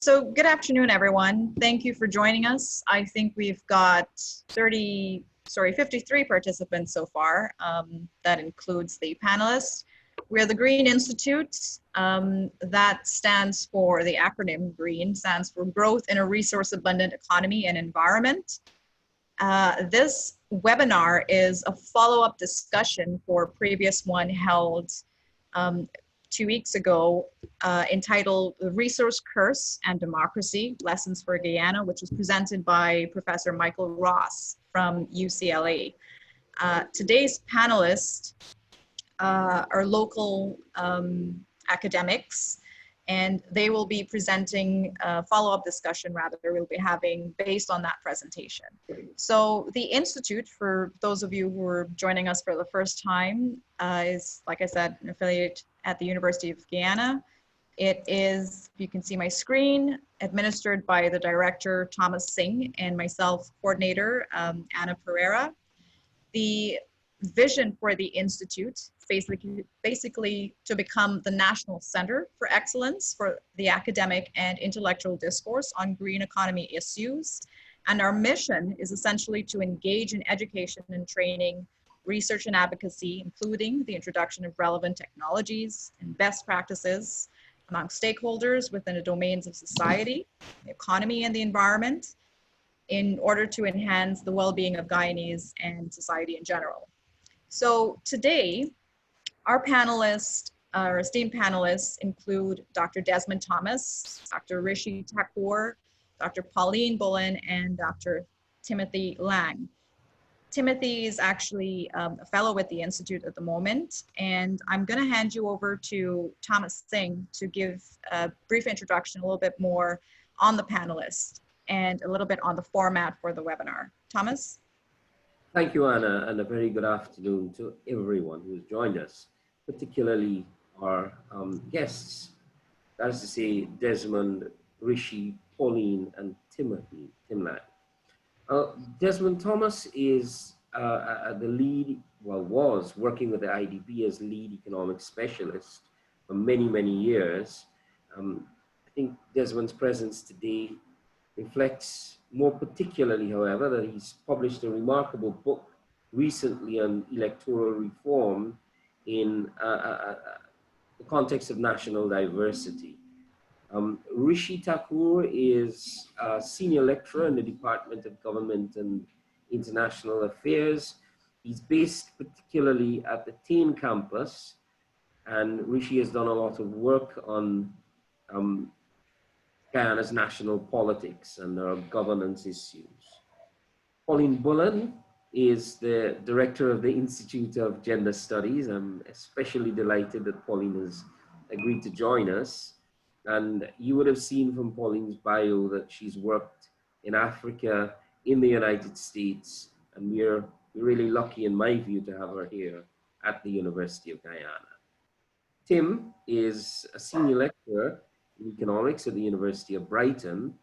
So good afternoon, everyone. Thank you for joining us. I think we've got 53 participants so far. That includes the panelists. We're the Green Institute. That stands for, the acronym GREEN stands for Growth in a Resource Abundant Economy and Environment. This webinar is a follow-up discussion for a previous one held 2 weeks ago, entitled The Resource Curse and Democracy, Lessons for Guyana, which was presented by Professor Michael Ross from UCLA. Today's panelists are local academics, and they will be presenting a follow-up discussion, rather, we'll be having based on that presentation. So the Institute, for those of you who are joining us for the first time, is, like I said, an affiliate at the University of Guyana. It is, if you can see my screen, administered by the director, Thomas Singh, and myself, coordinator, Anna Pereira. The vision for the Institute, basically to become the national center for excellence for the academic and intellectual discourse on green economy issues. And our mission is essentially to engage in education and training, research and advocacy, including the introduction of relevant technologies and best practices among stakeholders within the domains of society, the economy, and the environment, in order to enhance the well-being of Guyanese and society in general. So today, our panelists, our esteemed panelists, include Dr. Desmond Thomas, Dr. Rishee Thakur, Dr. Pauline Bullen, and Dr. Timothy Laing. Timothy is actually a fellow at the Institute at the moment, and I'm going to hand you over to Thomas Singh to give a brief introduction, a little bit more on the panelists, and a little bit on the format for the webinar. Thomas? Thank you, Anna, and a very good afternoon to everyone who has joined us, particularly our guests, that is to say, Desmond, Rishee, Pauline, and Timothy, Tim Laing. Desmond Thomas is the lead, well, was working with the IDB as lead economic specialist for many, many years. I think Desmond's presence today reflects more particularly, however, that he's published a remarkable book recently on electoral reform in the context of national diversity. Rishee Thakur is a senior lecturer in the Department of Government and International Affairs. He's based particularly at the Tain campus, and Rishee has done a lot of work on Guyana's national politics and their governance issues. Pauline Bullen is the director of the Institute of Gender Studies. I'm especially delighted that Pauline has agreed to join us. And you would have seen from Pauline's bio that she's worked in Africa, in the United States, and we're really lucky, in my view, to have her here at the University of Guyana. Tim is a senior lecturer in economics at the University of Brighton,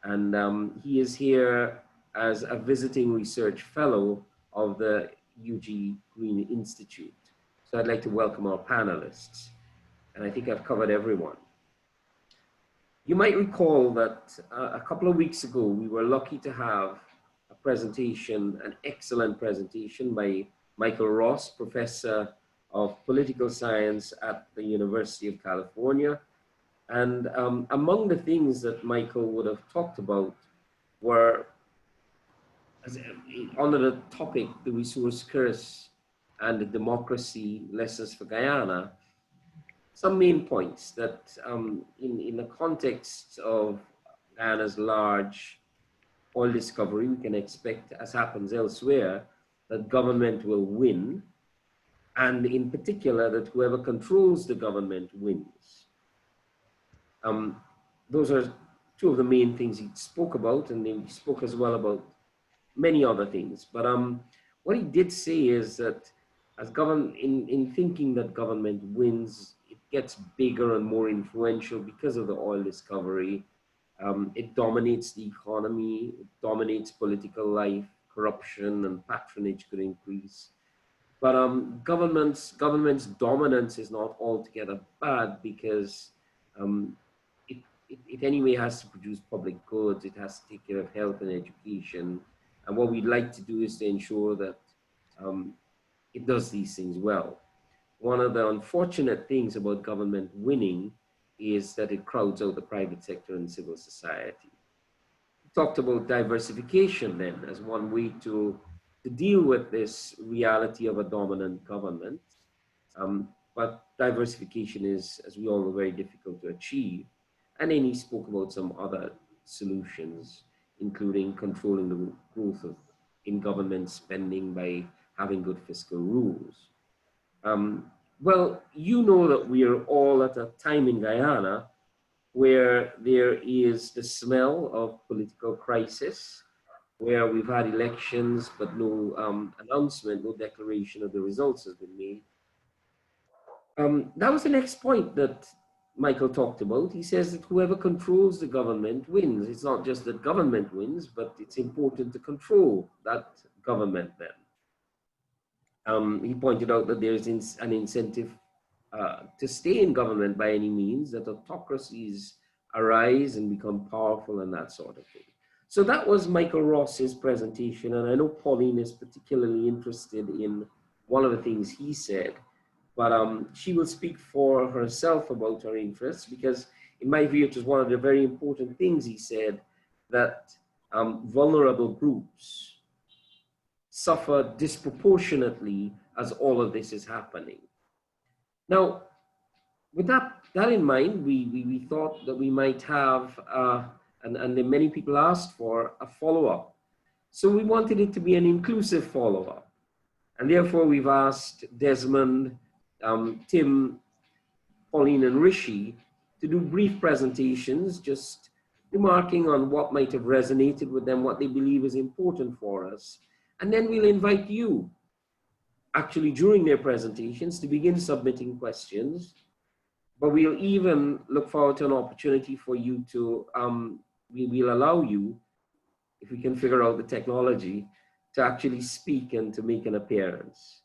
and he is here as a visiting research fellow of the UGGI Green Institute. So I'd like to welcome our panelists, and I think I've covered everyone. You might recall that a couple of weeks ago, we were lucky to have a presentation, an excellent presentation by Michael Ross, Professor of Political Science at the University of California. And among the things that Michael would have talked about were, under the topic, the resource curse and the democracy lessons for Guyana, some main points that in the context of Guyana's large oil discovery, we can expect, as happens elsewhere, that government will win, and in particular that whoever controls the government wins. Those are two of the main things he spoke about, and he spoke as well about many other things. But what he did say is that as in thinking that government wins, it gets bigger and more influential because of the oil discovery. It dominates the economy, it dominates political life, corruption and patronage could increase. But government's dominance is not altogether bad, because it anyway has to produce public goods, it has to take care of health and education. And what we'd like to do is to ensure that it does these things well. One of the unfortunate things about government winning is that it crowds out the private sector and civil society. We talked about diversification then as one way to deal with this reality of a dominant government. But diversification is, as we all know, very difficult to achieve. And then he spoke about some other solutions, including controlling the growth in government spending by having good fiscal rules. Well, you know that we are all at a time in Guyana where there is the smell of political crisis, where we've had elections, but no announcement, no declaration of the results has been made. That was the next point that Michael talked about. He says that whoever controls the government wins. It's not just that government wins, but it's important to control that government then. He pointed out that there is an incentive to stay in government by any means, that autocracies arise and become powerful and that sort of thing. So that was Michael Ross's presentation, and I know Pauline is particularly interested in one of the things he said, but she will speak for herself about her interests, because in my view, it was one of the very important things he said, that vulnerable groups suffer disproportionately as all of this is happening. Now, with that in mind, we thought that we might have, and then many people asked for, a follow-up. So we wanted it to be an inclusive follow-up. And therefore, we've asked Desmond, Tim, Pauline, and Rishee to do brief presentations, just remarking on what might have resonated with them, what they believe is important for us. And then we'll invite you, actually during their presentations, to begin submitting questions. But we'll even look forward to an opportunity for you to, we'll allow you, if we can figure out the technology, to actually speak and to make an appearance.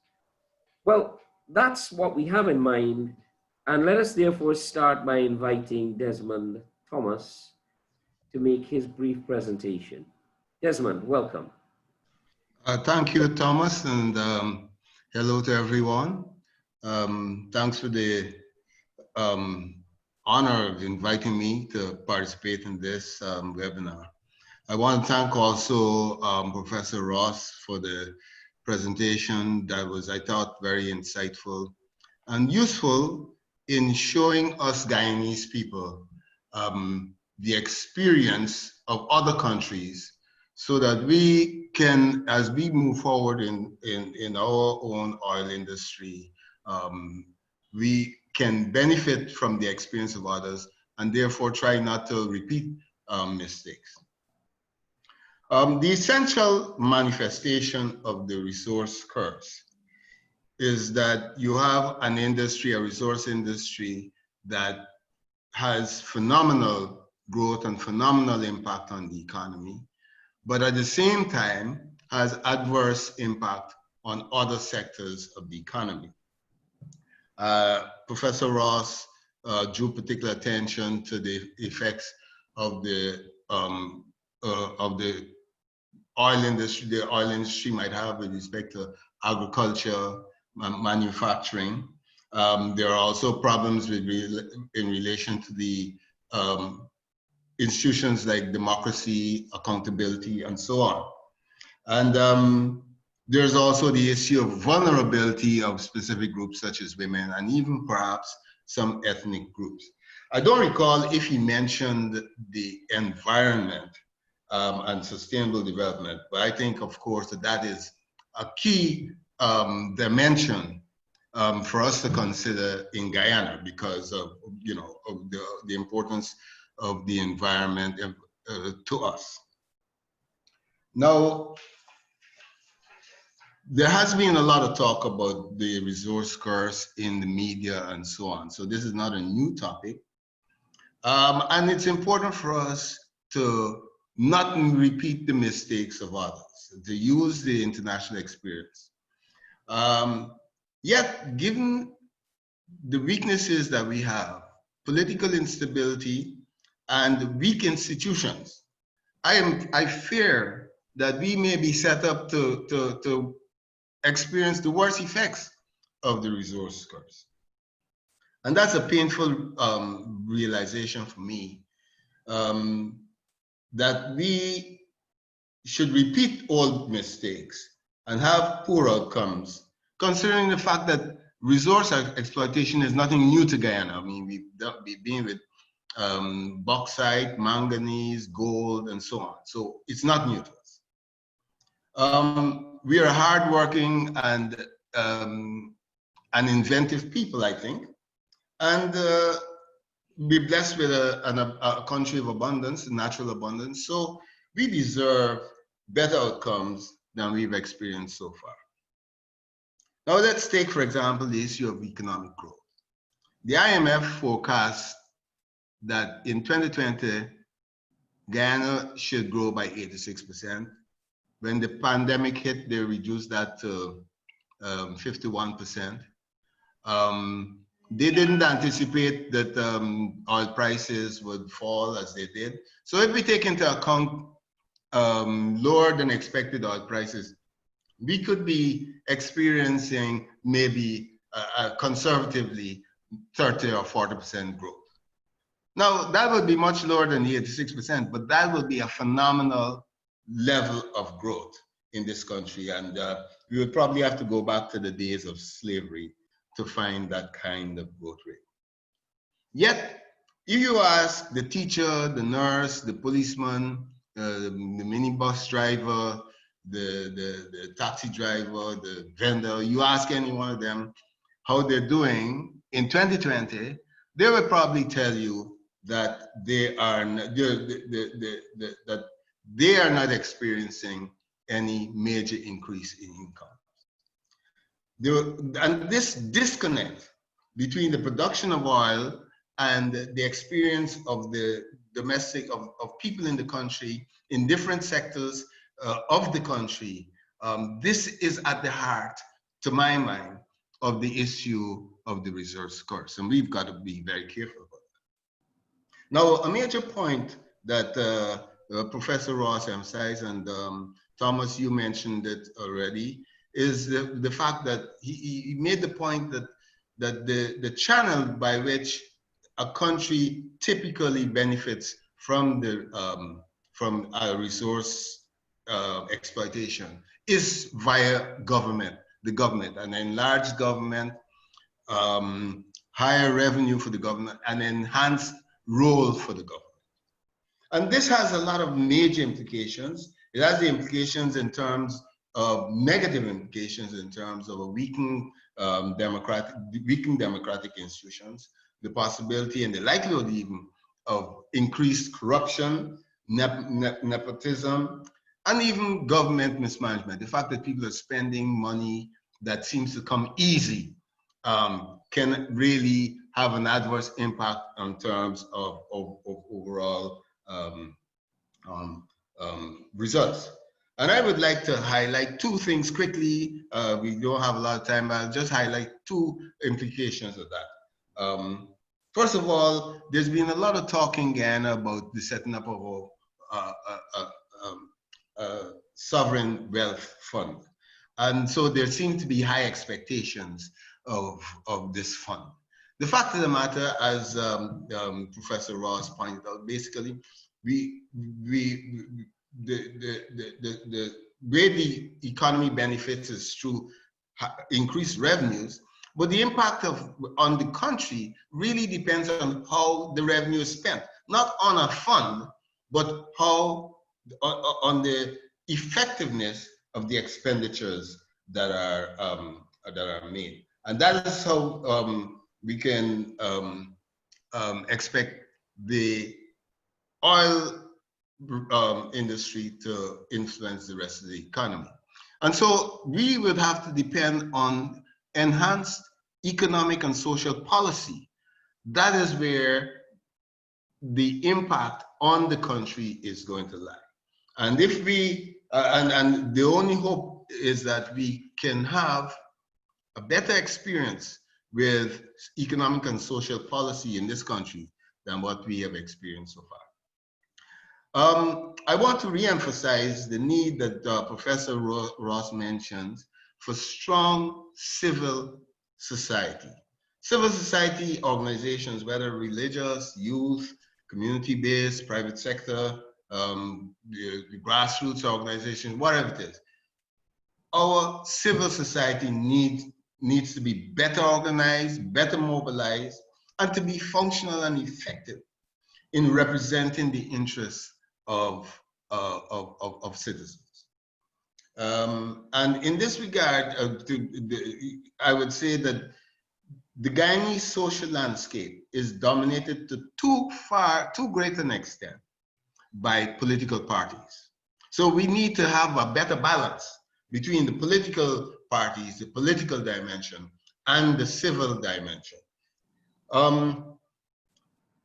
Well, that's what we have in mind. And let us therefore start by inviting Desmond Thomas to make his brief presentation. Desmond, welcome. Thank you, Thomas, and hello to everyone. Thanks for the honor of inviting me to participate in this webinar. I want to thank also Professor Ross for the presentation that was, I thought, very insightful and useful in showing us Guyanese people the experience of other countries, so that we can, as we move forward in our own oil industry, we can benefit from the experience of others and therefore try not to repeat mistakes. The essential manifestation of the resource curse is that you have an industry, a resource industry, that has phenomenal growth and phenomenal impact on the economy, but at the same time has adverse impact on other sectors of the economy. Professor Ross drew particular attention to the effects of the oil industry. The oil industry might have with respect to agriculture, manufacturing. There are also problems in relation to the institutions like democracy, accountability, and so on. And there's also the issue of vulnerability of specific groups such as women and even perhaps some ethnic groups. I don't recall if he mentioned the environment and sustainable development, but I think, of course, that is a key dimension for us to consider in Guyana, because of, of the importance of the environment to us. Now, there has been a lot of talk about the resource curse in the media and so on. So this is not a new topic. And it's important for us to not repeat the mistakes of others, to use the international experience. Yet, given the weaknesses that we have, political instability and weak institutions, I fear that we may be set up to experience the worst effects of the resource curse. And that's a painful realization for me, that we should repeat old mistakes and have poor outcomes, considering the fact that resource exploitation is nothing new to Guyana. I mean, we've been with bauxite, manganese, gold, and so on. So it's not new to us. We are hardworking and inventive people, I think, and we're blessed with a country of abundance, natural abundance. So we deserve better outcomes than we've experienced so far. Now let's take, for example, the issue of economic growth. The IMF forecasts that in 2020, Guyana should grow by 86%. When the pandemic hit, they reduced that to 51%. They didn't anticipate that oil prices would fall as they did. So if we take into account lower than expected oil prices, we could be experiencing maybe conservatively 30 or 40% growth. Now, that would be much lower than the 86%, but that would be a phenomenal level of growth in this country. And we would probably have to go back to the days of slavery to find that kind of growth rate. Yet, if you ask the teacher, the nurse, the policeman, the minibus driver, the taxi driver, the vendor, you ask any one of them how they're doing in 2020, they will probably tell you that they are not experiencing any major increase in income. And this disconnect between the production of oil and the experience of the domestic of people in the country in different sectors of the country, this is at the heart, to my mind, of the issue of the resource curse, and we've got to be very careful about that. Now, a major point that Professor Ross emphasized, and Thomas, you mentioned it already, is the fact that he made the point that the channel by which a country typically benefits from a resource exploitation is via government, an enlarged government, higher revenue for the government, an enhanced role for the government. And this has a lot of major implications. It has the implications in terms of negative implications in terms of a weakened democratic institutions, the possibility and the likelihood even of increased corruption, nepotism, and even government mismanagement. The fact that people are spending money that seems to come easy can really have an adverse impact in terms of overall results. And I would like to highlight two things quickly. We don't have a lot of time, but I'll just highlight two implications of that. First of all, there's been a lot of talk in Guyana about the setting up of a sovereign wealth fund. And so there seem to be high expectations of this fund. The fact of the matter, as Professor Ross pointed out, basically, the way the economy benefits is through increased revenues, but the impact on the country really depends on how the revenue is spent, not on a fund, but how on the effectiveness of the expenditures that are made, and that is how we can expect the oil industry to influence the rest of the economy. And so we would have to depend on enhanced economic and social policy. That is where the impact on the country is going to lie. And if we, and the only hope is that we can have a better experience with economic and social policy in this country than what we have experienced so far. I want to re-emphasize the need that Professor Ross mentioned for strong civil society. Civil society organizations, whether religious, youth, community-based, private sector, the grassroots organizations, whatever it is. Our civil society needs to be better organized, better mobilized, and to be functional and effective in representing the interests of citizens. And in this regard, I would say that the Guyanese social landscape is dominated to too great an extent by political parties. So we need to have a better balance between the political parties, the political dimension, and the civil dimension.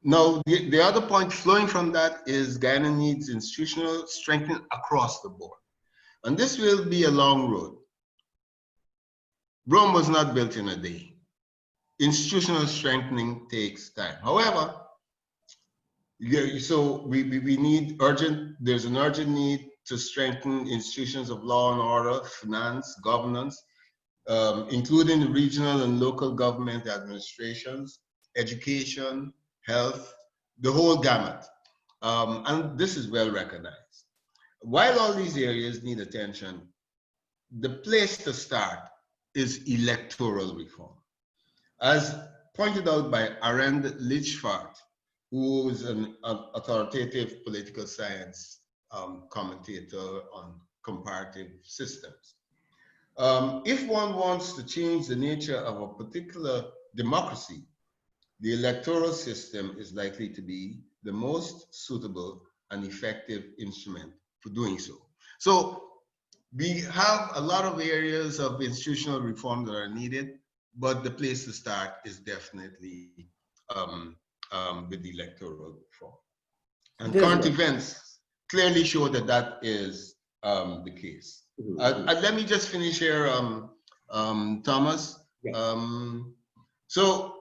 Now, the other point flowing from that is Guyana needs institutional strengthening across the board. And this will be a long road. Rome was not built in a day. Institutional strengthening takes time. However, so we need there's an urgent need to strengthen institutions of law and order, finance, governance, including the regional and local government administrations, education, health, the whole gamut. And this is well recognized. While all these areas need attention, the place to start is electoral reform. As pointed out by Arend Lichvaart, who is an authoritative political science commentator on comparative systems. If one wants to change the nature of a particular democracy, the electoral system is likely to be the most suitable and effective instrument for doing so. So we have a lot of areas of institutional reform that are needed, but the place to start is definitely with the electoral reform. And current events clearly show that that is the case. Let me just finish here, Thomas. So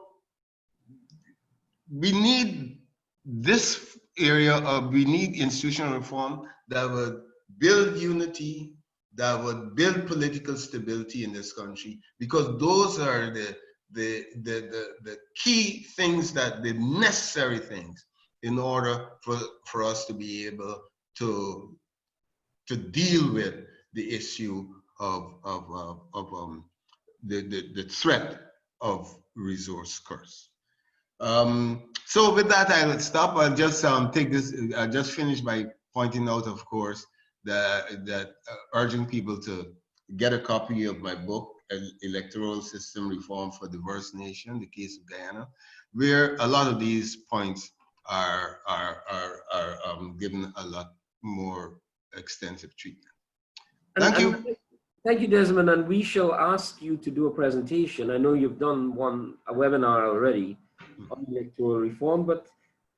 we need this area we need institutional reform that would build unity, that would build political stability in this country, because those are the key things, the necessary things in order for us to be able to deal with the issue of the threat of resource curse. So with that, I will stop. I'll just take this. I'll just finish by pointing out, of course, that urging people to get a copy of my book, Electoral System Reform for Diverse Nation, the Case of Guyana, where a lot of these points are given a lot more extensive treatment. Thank you. Thank you, Desmond. And we shall ask you to do a presentation. I know you've done a webinar already on electoral reform, but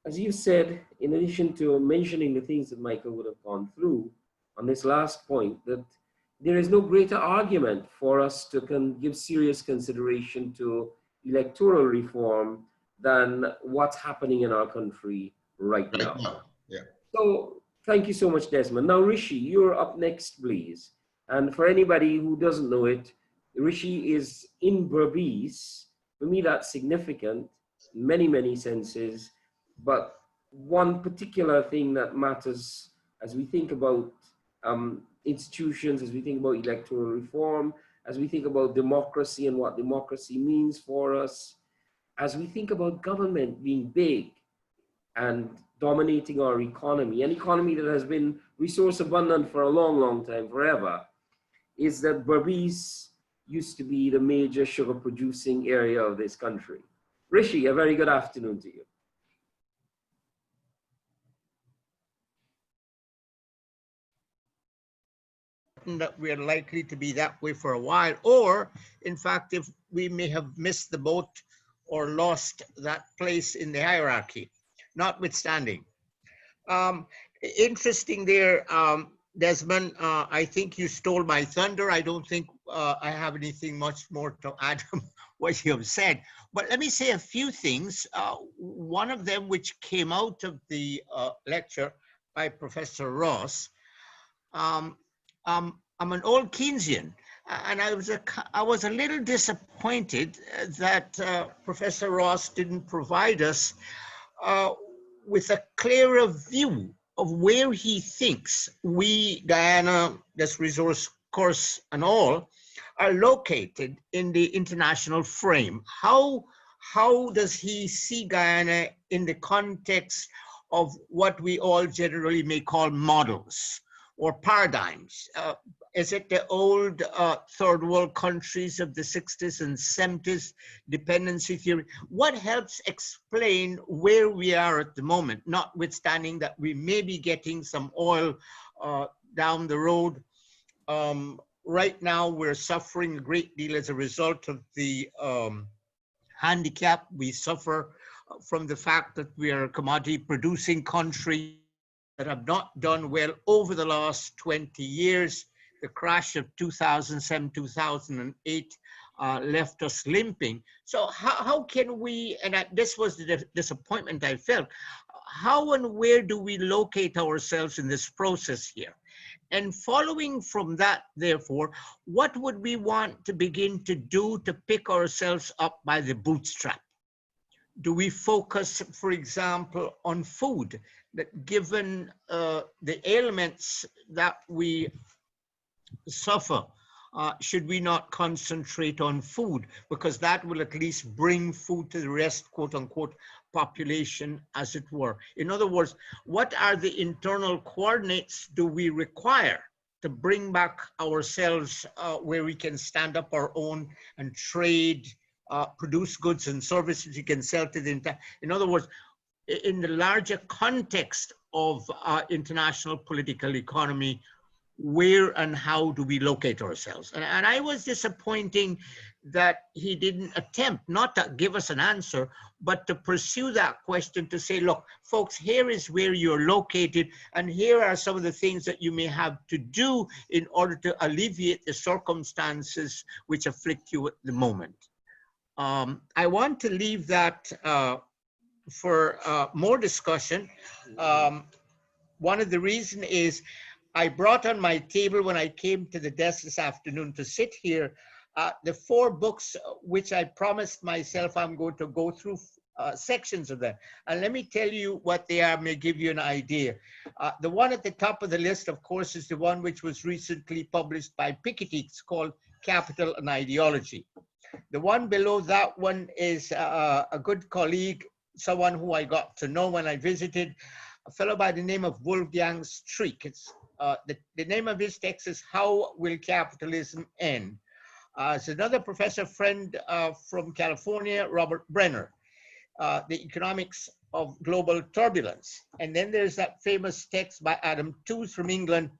as you said, in addition to mentioning the things that Michael would have gone through on this last point, that there is no greater argument for us to give serious consideration to electoral reform than what's happening in our country right now. Yeah. So thank you so much, Desmond. Now, Rishee, you're up next, please. And for anybody who doesn't know it, Rishee is in Berbice. For me, that's significant in many, many senses. But one particular thing that matters as we think about institutions, as we think about electoral reform, as we think about democracy and what democracy means for us, as we think about government being big and dominating our economy, an economy that has been resource abundant for a long, long time, forever, is that Berbice used to be the major sugar producing area of this country. Rishee, a very good afternoon to you. That we are likely to be that way for a while, or in fact, if we may have missed the boat or lost that place in the hierarchy, notwithstanding. Interesting there, Desmond, I think you stole my thunder. I don't think I have anything much more to add to what you have said, but let me say a few things. One of them which came out of the lecture by Professor Ross. I'm an old Keynesian, and I was a little disappointed that Professor Ross didn't provide us with a clearer view of where he thinks we, Guyana, this resource course and all, are located in the international frame. How does he see Guyana in the context of what we all generally may call models or paradigms? Is it the old third world countries of the 60s and 70s, dependency theory? What helps explain where we are at the moment, notwithstanding that we may be getting some oil down the road? Right now, we're suffering a great deal as a result of the handicap we suffer from the fact that we are a commodity producing country that have not done well over the last 20 years. The crash of 2007, 2008 left us limping. So how can we, and this was the disappointment I felt, how and where do we locate ourselves in this process here? And following from that, therefore, what would we want to begin to do to pick ourselves up by the bootstrap? Do we focus, for example, on food, that given the ailments that we suffer, should we not concentrate on food? Because that will at least bring food to the rest, quote unquote, population, as it were. In other words, what are the internal coordinates do we require to bring back ourselves where we can stand up our own and trade, produce goods and services you can sell to the entire, in other words, in the larger context of international political economy, where and how do we locate ourselves? And I was disappointing that he didn't attempt not to give us an answer, but to pursue that question to say, look, folks, here is where you're located, and here are some of the things that you may have to do in order to alleviate the circumstances which afflict you at the moment. I want to leave that for more discussion. One of the reasons is I brought on my table when I came to the desk this afternoon to sit here, the 4 books which I promised myself I'm going to go through sections of them. And let me tell you what they are, may give you an idea. The one at the top of the list, of course, is the one which was recently published by Piketty. It's called Capital and Ideology. The one below that one is a good colleague, someone who I got to know when I visited, a fellow by the name of Wolfgang Streeck. It's the name of his text is How Will Capitalism End? It's another professor friend from California, Robert Brenner, The Economics of Global Turbulence. And then there's that famous text by Adam Tooze from England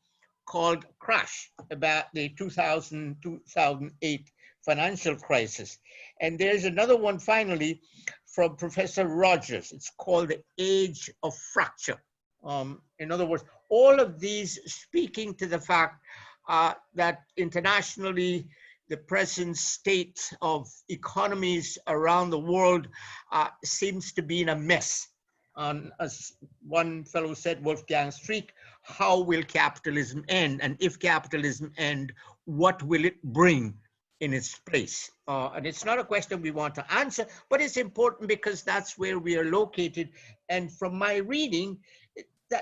called Crash, about the 2000-2008 financial crisis. And there's another one finally from Professor Rogers. It's called The Age of Fracture. In other words, all of these speaking to the fact that internationally, the present state of economies around the world seems to be in a mess. As one fellow said, Wolfgang Streeck, how will capitalism end? And if capitalism end, what will it bring in its place? And it's not a question we want to answer, but it's important because that's where we are located. And from my reading,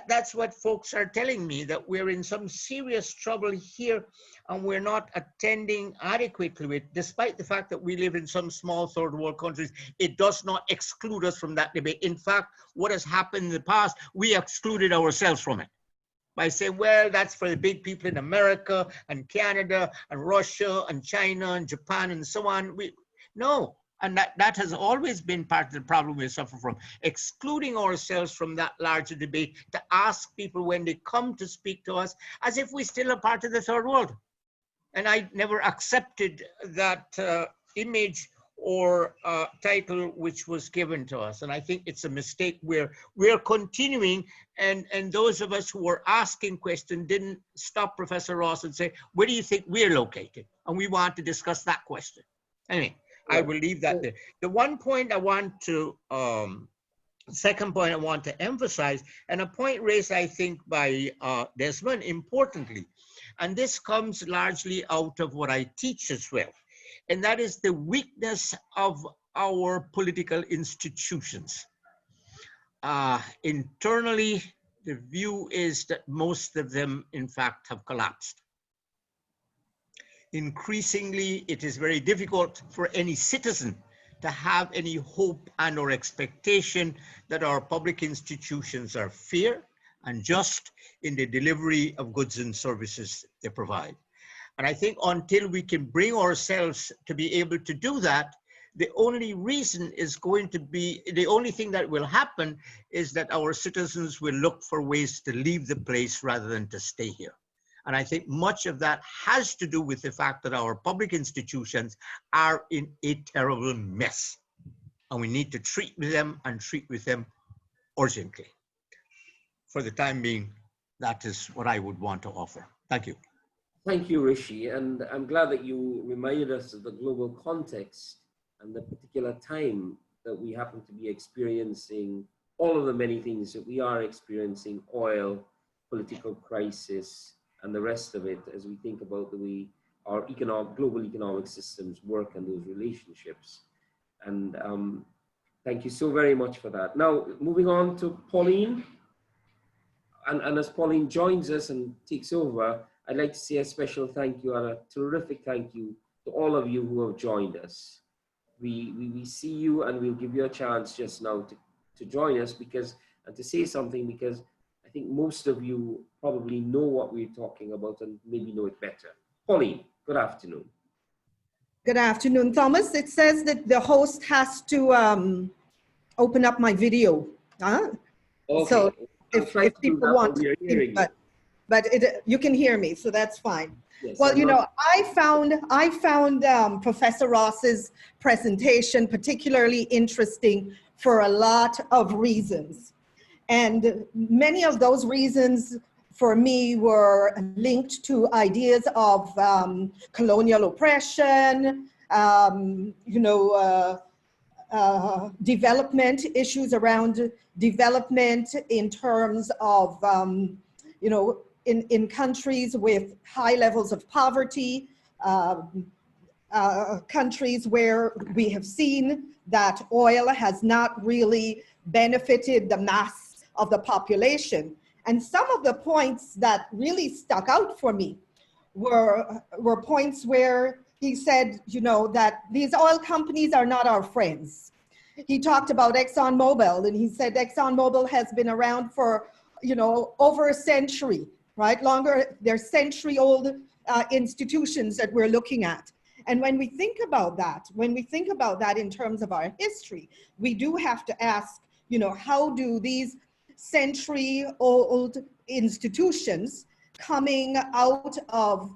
that's what folks are telling me, that we're in some serious trouble here and we're not attending adequately to it, despite the fact that we live in some small third world countries. It does not exclude us from that debate. In fact, what has happened in the past, we excluded ourselves from it by saying, well, that's for the big people in America and Canada and Russia and China and Japan and so on. No. And that has always been part of the problem we suffer from, excluding ourselves from that larger debate to ask people when they come to speak to us as if we're still a part of the third world. And I never accepted that image or title which was given to us. And I think it's a mistake where we're continuing, and those of us who were asking questions didn't stop Professor Ross and say, where do you think we're located? And we want to discuss that question. Anyway. I will leave that there. The one point I want to Second point I want to emphasize, and a point raised, I think, by Desmond, importantly, and this comes largely out of what I teach as well, and that is the weakness of our political institutions. Internally, the view is that most of them, in fact, have collapsed. Increasingly, it is very difficult for any citizen to have any hope and or expectation that our public institutions are fair and just in the delivery of goods and services they provide. And I think until we can bring ourselves to be able to do that, the only reason is going to be, the only thing that will happen is that our citizens will look for ways to leave the place rather than to stay here. And I think much of that has to do with the fact that our public institutions are in a terrible mess. And we need to treat with them and treat with them urgently. For the time being, that is what I would want to offer. Thank you. Thank you, Rishi. And I'm glad that you reminded us of the global context and the particular time that we happen to be experiencing all of the many things that we are experiencing: oil, political crisis, and the rest of it, as we think about the way our global economic systems work and those relationships. And thank you so very much for that. Now, moving on to Pauline. And as Pauline joins us and takes over, I'd like to say a special thank you and a terrific thank you to all of you who have joined us. We see you, and we'll give you a chance just now to join us and to say something, because I think most of you probably know what we're talking about and maybe know it better. Pauline, good afternoon. Good afternoon, Thomas. It says that the host has to open up my video. Huh? Okay. So if people want to, but you can hear me, so that's fine. Yes, well, you know, I found Professor Ross's presentation particularly interesting for a lot of reasons. And many of those reasons for me were linked to ideas of colonial oppression, development, issues around development in terms of, in countries with high levels of poverty, countries where we have seen that oil has not really benefited the mass of the population. And some of the points that really stuck out for me were points where he said, that these oil companies are not our friends. He talked about ExxonMobil, and he said ExxonMobil has been around for, over a century, right? Longer, they're century-old institutions that we're looking at. And when we think about that, in terms of our history, we do have to ask, how do these century-old institutions coming out of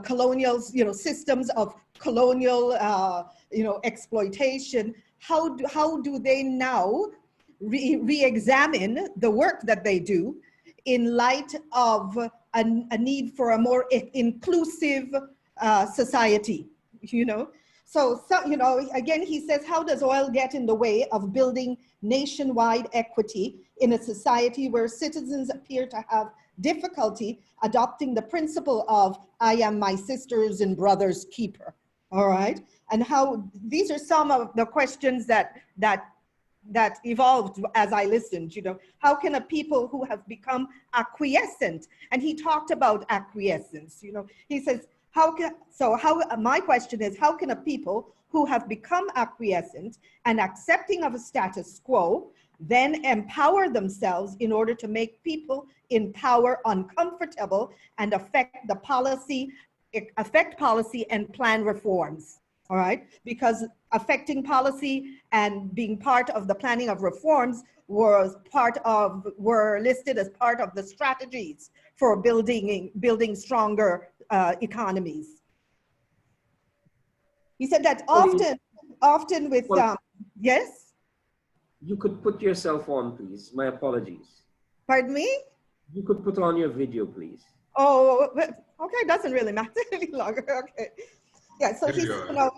colonial, systems of colonial, exploitation, how do they now re-examine the work that they do in light of a need for a more inclusive society, So, again, he says, how does oil get in the way of building nationwide equity in a society where citizens appear to have difficulty adopting the principle of I am my sister's and brother's keeper, all right? And how, these are some of the questions that evolved as I listened, how can a people who have become acquiescent, and he talked about acquiescence, he says, my question is, how can a people who have become acquiescent and accepting of a status quo then empower themselves in order to make people in power uncomfortable and affect policy and plan reforms, all right? Because affecting policy and being part of the planning of reforms were listed as part of the strategies for building stronger economies. He said that often with, yes? You could put yourself on, please. My apologies. Pardon me? You could put on your video, please. Oh, okay, doesn't really matter any longer, okay. Yeah, so he's, Sure. you know,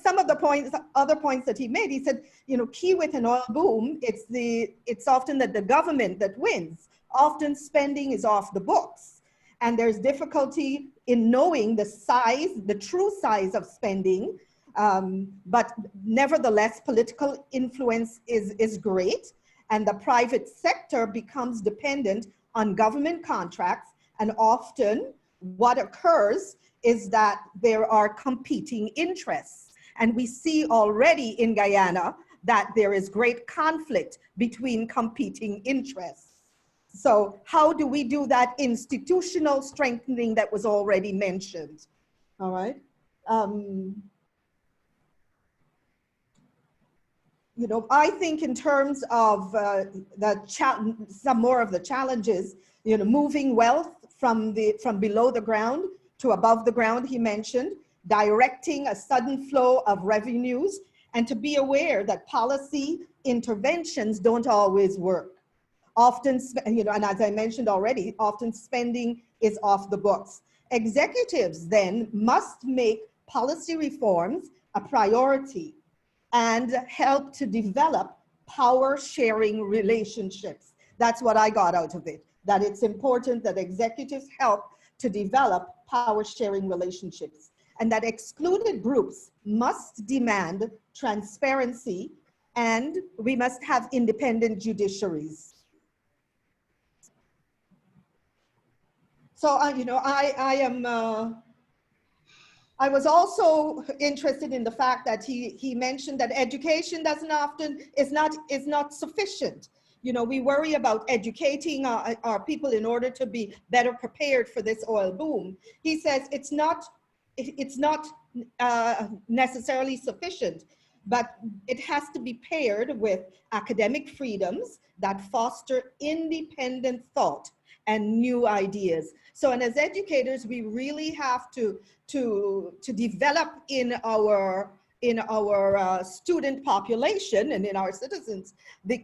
some of the points, other points that he made, he said, you know, key with an oil boom, it's often that the government that wins. Often spending is off the books, and there's difficulty in knowing the size, the true size of spending. But nevertheless, political influence is great, and the private sector becomes dependent on government contracts, and often what occurs is that there are competing interests. And we see already in Guyana that there is great conflict between competing interests. So how do we do that institutional strengthening that was already mentioned? All right. You know, I think in terms of some more of the challenges, you know, moving wealth from below the ground to above the ground, he mentioned, directing a sudden flow of revenues, and to be aware that policy interventions don't always work. Often, you know, and as I mentioned already, often spending is off the books. Executives then must make policy reforms a priority and help to develop power sharing relationships. That's what I got out of it, that it's important that executives help to develop power sharing relationships, and that excluded groups must demand transparency, and we must have independent judiciaries. So, you know, I was also interested in the fact that he mentioned that education is not sufficient. You know, we worry about educating our people in order to be better prepared for this oil boom. He says it's not necessarily sufficient, but it has to be paired with academic freedoms that foster independent thought and new ideas. So, and as educators, we really have to develop in our student population and in our citizens the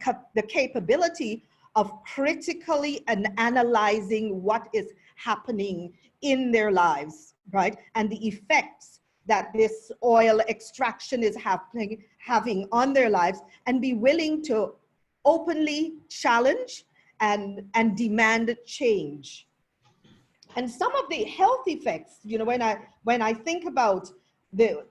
capability of critically and analyzing what is happening in their lives, right? And the effects that this oil extraction is having on their lives, and be willing to openly challenge and demand change. And some of the health effects, you know, when I think about the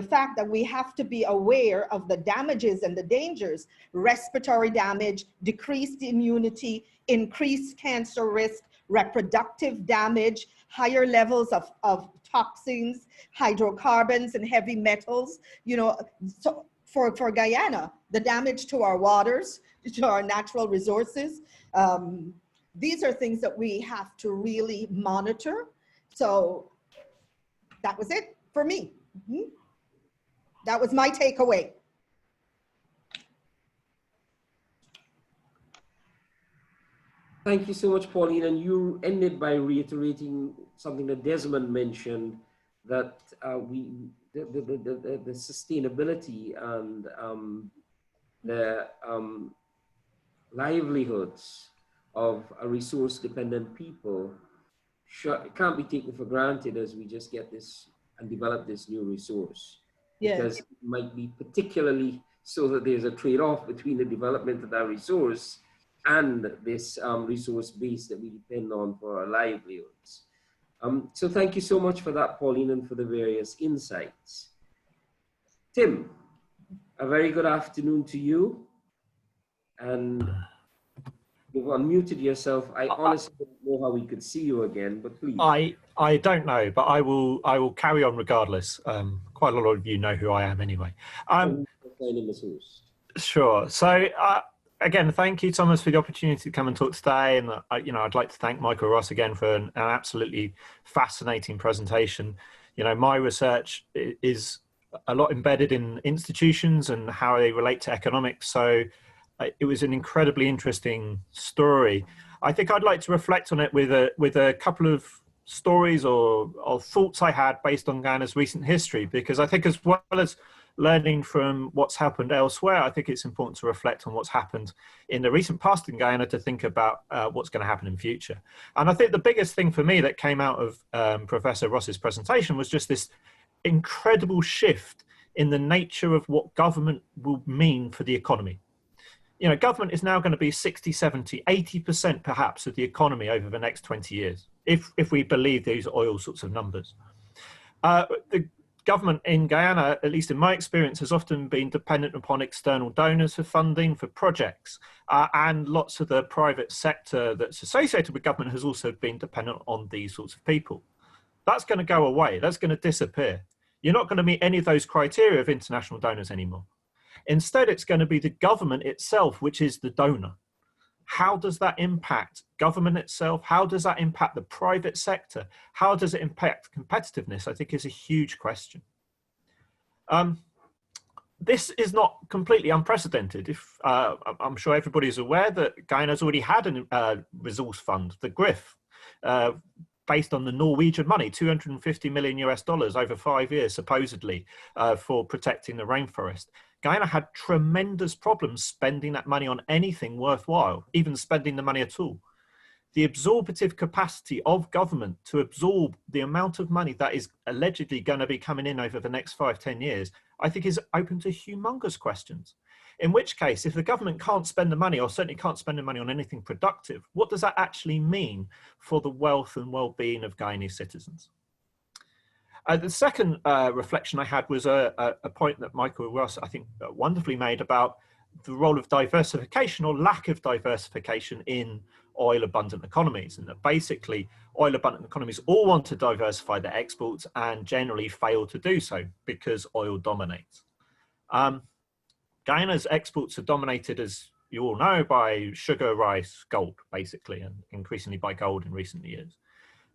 fact that we have to be aware of the damages and the dangers, respiratory damage, decreased immunity, increased cancer risk, reproductive damage, higher levels of toxins, hydrocarbons, and heavy metals, you know, so for Guyana, the damage to our waters, to our natural resources, these are things that we have to really monitor. So that was it for me. That was my takeaway. Thank you so much, Pauline. And you ended by reiterating something that Desmond mentioned, that the sustainability and the livelihoods of a resource-dependent people can't be taken for granted as we just get this and develop this new resource. Yes. Because it might be particularly so that there's a trade-off between the development of that resource and this resource base that we depend on for our livelihoods. So thank you so much for that, Pauline, and for the various insights. Tim, a very good afternoon to you. And you've unmuted yourself. I honestly don't know how we could see you again, but please. I don't know, but I will carry on regardless. Quite a lot of you know who I am anyway. Sure. So again, thank you, Thomas, for the opportunity to come and talk today. And you know, I'd like to thank Michael Ross again for an absolutely fascinating presentation. You know, my research is a lot embedded in institutions and how they relate to economics. So it was an incredibly interesting story. I think I'd like to reflect on it with a couple of stories or thoughts I had based on Guyana's recent history, because I think as well as learning from what's happened elsewhere, I think it's important to reflect on what's happened in the recent past in Guyana to think about what's going to happen in future. And I think the biggest thing for me that came out of Professor Ross's presentation was just this incredible shift in the nature of what government will mean for the economy. You know, government is now going to be 60, 70, 80% perhaps of the economy over the next 20 years, if we believe these oil sorts of numbers. The government in Guyana, at least in my experience, has often been dependent upon external donors for funding for projects, and lots of the private sector that's associated with government has also been dependent on these sorts of people. That's going to go away. That's going to disappear. You're not going to meet any of those criteria of international donors anymore. Instead, it's going to be the government itself, which is the donor. How does that impact government itself? How does that impact the private sector? How does it impact competitiveness? I think is a huge question. This is not completely unprecedented. I'm sure everybody's aware that Guyana's already had a resource fund, the GRIF, based on the Norwegian money, $250 million US over 5 years, supposedly, for protecting the rainforest. Guyana had tremendous problems spending that money on anything worthwhile, even spending the money at all. The absorptive capacity of government to absorb the amount of money that is allegedly going to be coming in over the next 5-10 years, I think is open to humongous questions. In which case, if the government can't spend the money, or certainly can't spend the money on anything productive, what does that actually mean for the wealth and well-being of Guyanese citizens? The second reflection I had was a point that Michael Ross, I think, wonderfully made about the role of diversification or lack of diversification in oil-abundant economies, and that basically oil-abundant economies all want to diversify their exports and generally fail to do so because oil dominates. Guyana's exports are dominated, as you all know, by sugar, rice, gold, basically, and increasingly by gold in recent years.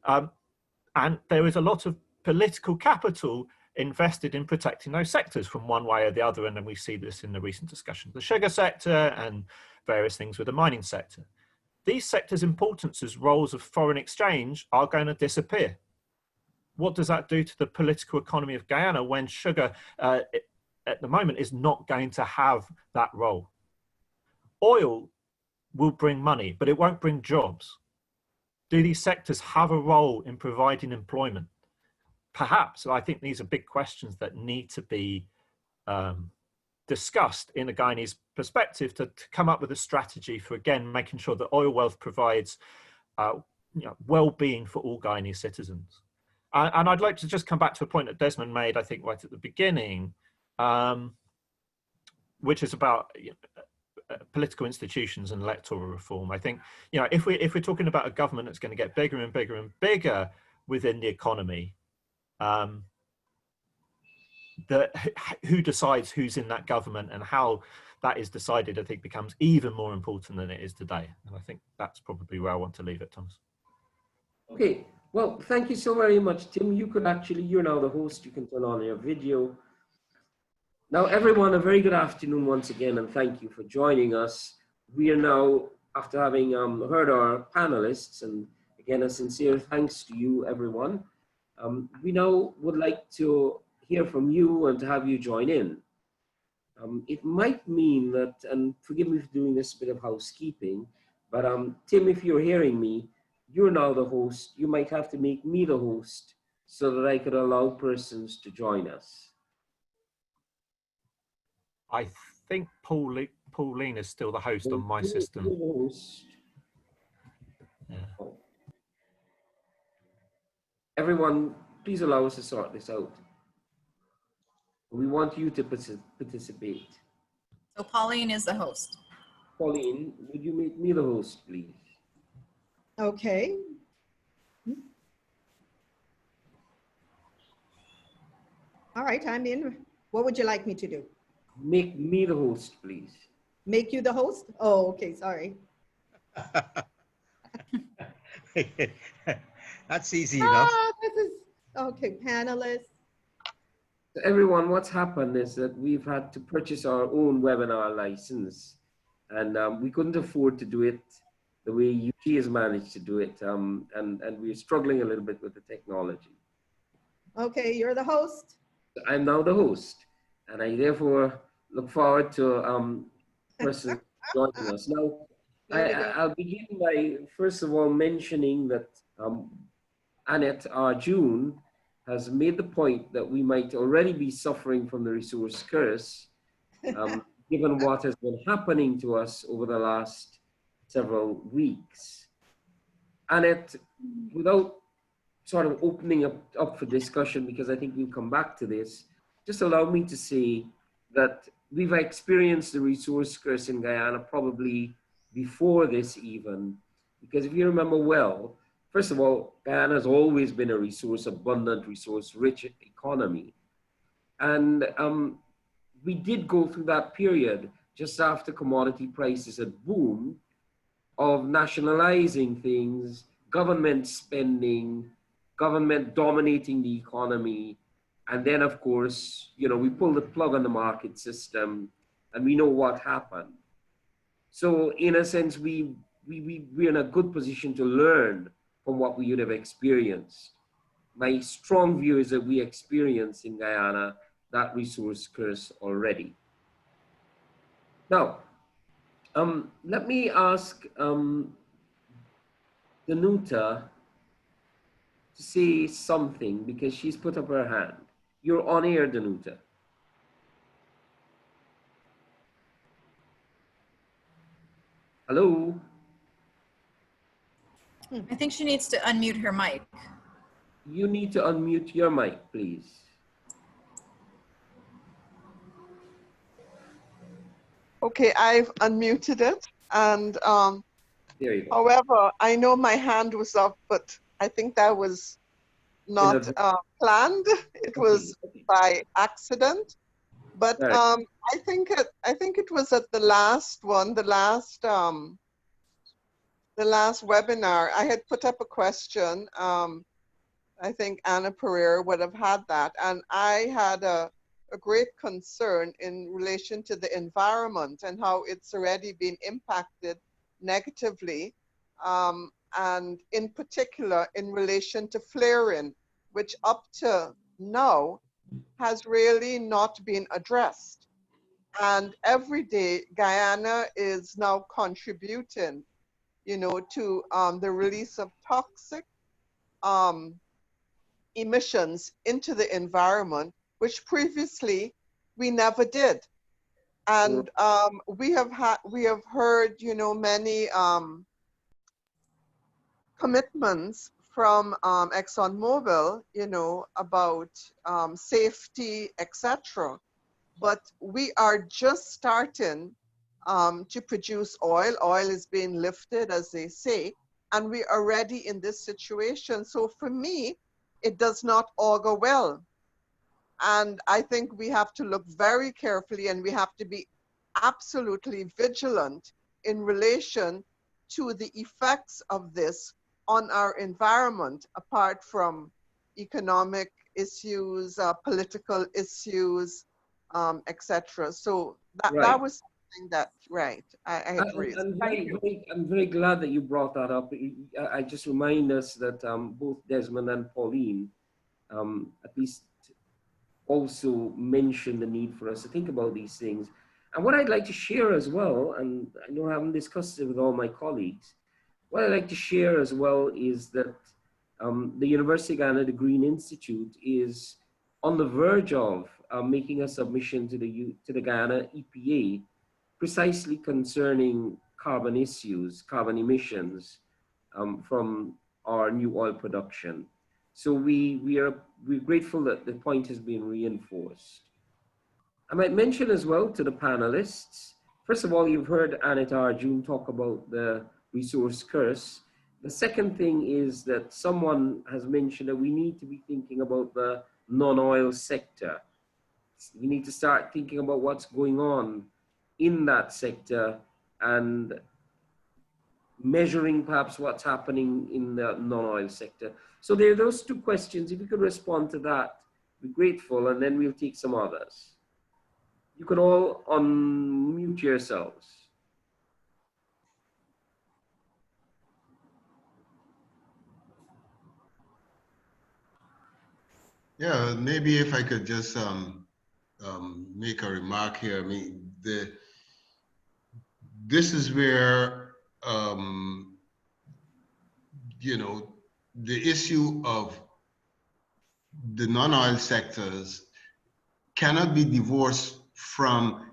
And there is a lot of political capital invested in protecting those sectors from one way or the other, and then we see this in the recent discussion of the sugar sector and various things with the mining sector. These sectors' importance as roles of foreign exchange are going to disappear. What does that do to the political economy of Guyana when sugar at the moment is not going to have that role? Oil will bring money, but it won't bring jobs. Do these sectors have a role in providing employment? Perhaps. I think these are big questions that need to be discussed in a Guyanese perspective to come up with a strategy for, again, making sure that oil wealth provides well-being for all Guyanese citizens. And I'd like to just come back to a point that Desmond made, I think, right at the beginning, which is about political institutions and electoral reform. I think, if we're talking about a government that's going to get bigger and bigger and bigger within the economy, who decides who's in that government and how that is decided, I think, becomes even more important than it is today. And I think that's probably where I want to leave it, Thomas. Okay, well, thank you so very much, Tim. You're now the host. You can turn on your video. Now, everyone, a very good afternoon once again, and thank you for joining us. We are now, after having heard our panelists, and again, a sincere thanks to you, everyone. We now would like to hear from you and to have you join in. It might mean that, and forgive me for doing this bit of housekeeping, but Tim, if you're hearing me, you're now the host. You might have to make me the host so that I could allow persons to join us. I think Pauline is still the host on my system. Yeah. Everyone, please allow us to sort this out. We want you to participate. So Pauline is the host. Pauline, would you make me the host, please? Okay. All right, I'm in. What would you like me to do? Make me the host, please. Make you the host? Oh, okay, sorry. That's easy enough. This is, okay, panelists. Everyone, what's happened is that we've had to purchase our own webinar license, and we couldn't afford to do it the way UGGI has managed to do it, and we're struggling a little bit with the technology. Okay, you're the host. I'm now the host, and I therefore look forward to persons joining us. Now, I'll begin by, first of all, mentioning that Annette Arjoon has made the point that we might already be suffering from the resource curse, given what has been happening to us over the last several weeks. Annette, without sort of opening up for discussion, because I think we'll come back to this, just allow me to say that we've experienced the resource curse in Guyana probably before this even, because if you remember well, first of all, Guyana has always been a resource abundant, resource rich economy. And we did go through that period just after commodity prices had boomed of nationalizing things, government spending, government dominating the economy. And then of course, you know, we pulled the plug on the market system and we know what happened. So in a sense, we're in a good position to learn from what we would have experienced. My strong view is that we experience in Guyana that resource curse already. Now, let me ask Danuta to say something because she's put up her hand. You're on air, Danuta. Hello? I think she needs to unmute her mic. You need to unmute your mic, please. Okay, I've unmuted it, and There you go. however, I know my hand was up, but I think that was not planned. It was by accident. But Right. I think it was at the last one, the last webinar. I had put up a question. I think Anna Pereira would have had that, and I had a great concern in relation to the environment and how it's already been impacted negatively, and in particular in relation to flaring, which up to now has really not been addressed. And every day Guyana is now contributing, you know, to the release of toxic emissions into the environment, which previously we never did. And we have heard, you know, many commitments from ExxonMobil, you know, about safety, etc. But we are just starting to produce oil. Oil is being lifted, as they say, and we are already in this situation. So for me, it does not augur well. And I think we have to look very carefully, and we have to be absolutely vigilant in relation to the effects of this on our environment, apart from economic issues, political issues, etc. So that was something that, right, I had raised. I'm very glad that you brought that up. I just remind us that both Desmond and Pauline at least also mentioned the need for us to think about these things. And what I'd like to share as well, and I know I haven't discussed it with all my colleagues, what I'd like to share as well is that the University of Guyana, the Green Institute, is on the verge of making a submission to the Guyana EPA precisely concerning carbon issues, carbon emissions from our new oil production. So we're grateful that the point has been reinforced. I might mention as well to the panelists, first of all, you've heard Annette Arjoon talk about the resource curse. The second thing is that someone has mentioned that we need to be thinking about the non-oil sector. We need to start thinking about what's going on in that sector and measuring perhaps what's happening in the non-oil sector. So there are those two questions. If you could respond to that, we're grateful, and then we'll take some others. You can all unmute yourselves. Yeah, maybe if I could just make a remark here. I mean, this is where you know, the issue of the non-oil sectors cannot be divorced from,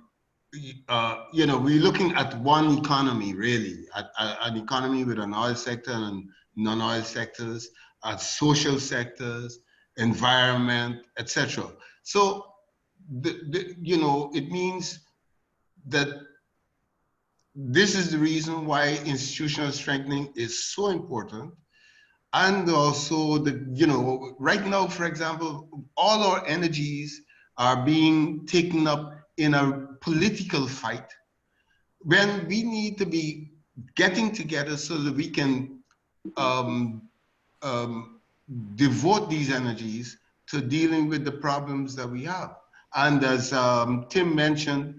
we're looking at one economy, really, an economy with an oil sector and non-oil sectors, social sectors, environment, etc. So, it means that this is the reason why institutional strengthening is so important. And also right now, for example, all our energies are being taken up in a political fight when we need to be getting together so that we can devote these energies to dealing with the problems that we have. And as Tim mentioned,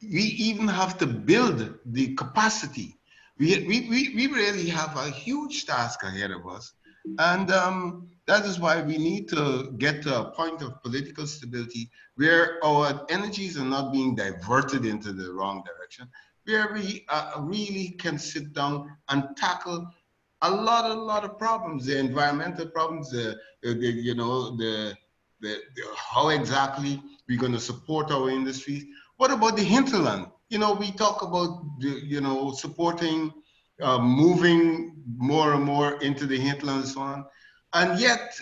we even have to build the capacity. We really have a huge task ahead of us. And that is why we need to get to a point of political stability where our energies are not being diverted into the wrong direction, where we really can sit down and tackle a lot of problems, the environmental problems, how exactly we're going to support our industries. What about the hinterland? We talk about supporting, moving more and more into the hinterland and so on, and yet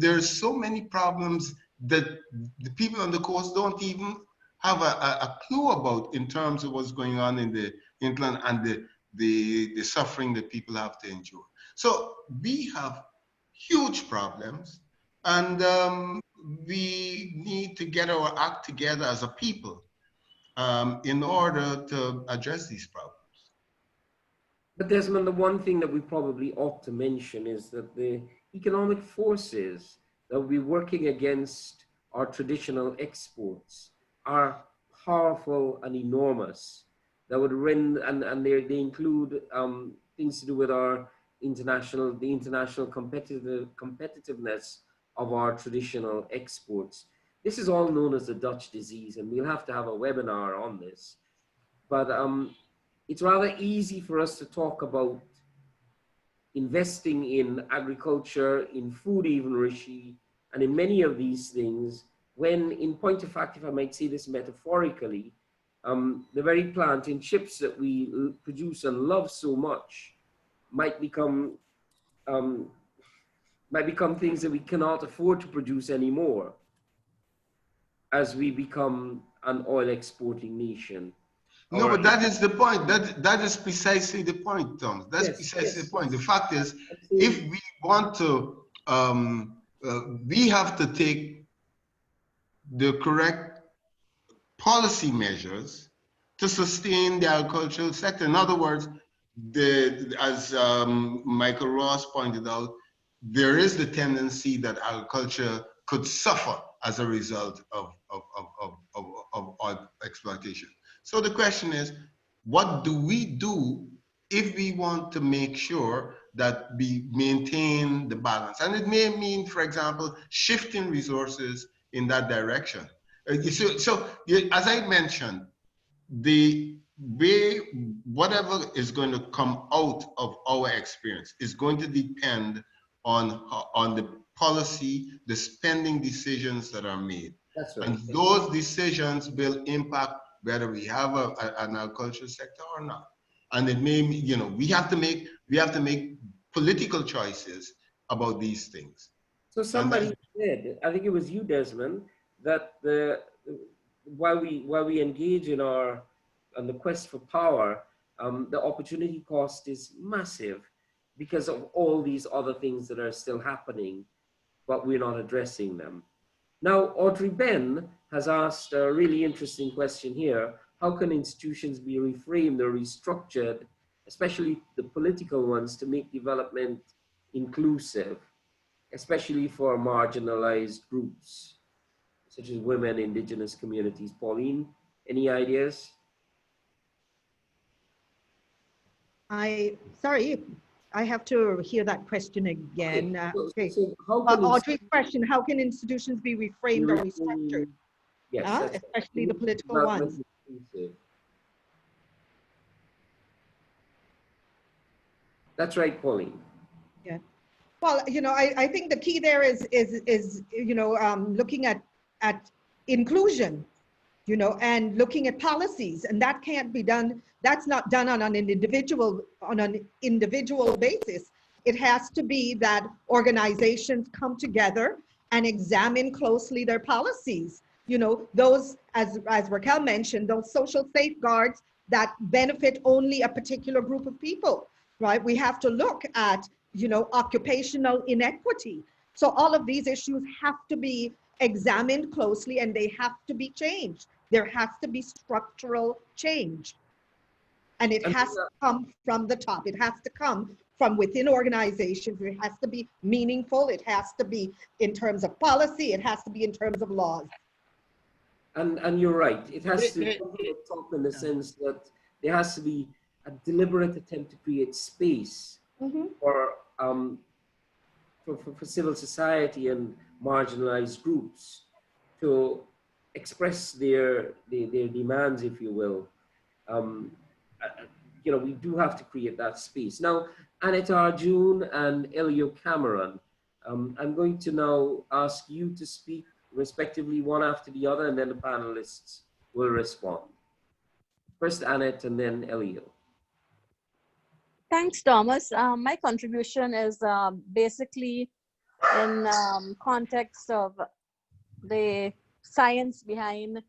there's so many problems that the people on the coast don't even have a clue about in terms of what's going on in the hinterland and the suffering that people have to endure. So we have huge problems, and we need to get our act together as a people in order to address these problems. But Desmond, the one thing that we probably ought to mention is that the economic forces that will be working against our traditional exports are powerful and enormous. That would render, and they include things to do with our international competitiveness of our traditional exports. This is all known as the Dutch disease, and we'll have to have a webinar on this. But it's rather easy for us to talk about investing in agriculture, in food, even rishee, and in many of these things, when in point of fact, if I might say this metaphorically, the very plant and chips that we produce and love so much might become things that we cannot afford to produce anymore as we become an oil exporting nation. No, but that is the point. That is precisely the point, Tom. That's precisely the point. The fact is, if we want to, we have to take the correct policy measures to sustain the agricultural sector. In other words, as Michael Ross pointed out, there is the tendency that agriculture could suffer as a result of oil exploitation. So the question is, what do we do if we want to make sure that we maintain the balance? And it may mean, for example, shifting resources in that direction. So as I mentioned, the way, whatever is going to come out of our experience is going to depend on the policy, the spending decisions that are made. That's right. And those decisions will impact whether we have an agricultural sector or not. And it may, we have to make political choices about these things. So somebody said, I think it was you, Desmond, that while we engage on the quest for power, the opportunity cost is massive because of all these other things that are still happening, but we're not addressing them. Now, Audrey Ben has asked a really interesting question here. How can institutions be reframed or restructured, especially the political ones, to make development inclusive, especially for marginalized groups, such as women, indigenous communities? Pauline, any ideas? Sorry, I have to hear that question again. Okay. So Audrey's question, how can institutions be reframed or restructured? Yes, especially the political ones. That's right, Pauline. Yeah. Well, you know, I think the key there is you know, looking at inclusion, you know, and looking at policies, and that can't be done. That's not done on an individual basis. It has to be that organizations come together and examine closely their policies. You know, those, as Raquel mentioned, those social safeguards that benefit only a particular group of people, right? We have to look at, you know, occupational inequity. So all of these issues have to be examined closely, and they have to be changed. There has to be structural change. And it has to come from the top. It has to come from within organizations. It has to be meaningful. It has to be in terms of policy. It has to be in terms of laws. And you're right. It has to come from the top in the sense that there has to be a deliberate attempt to create space for civil society and marginalized groups to express their demands, if you will. You know, we do have to create that space. Now, Annette Arjoon and Elio Cameron, I'm going to now ask you to speak respectively, one after the other, and then the panelists will respond. First Annette and then Elio. Thanks, Thomas. My contribution is basically in context of the science behind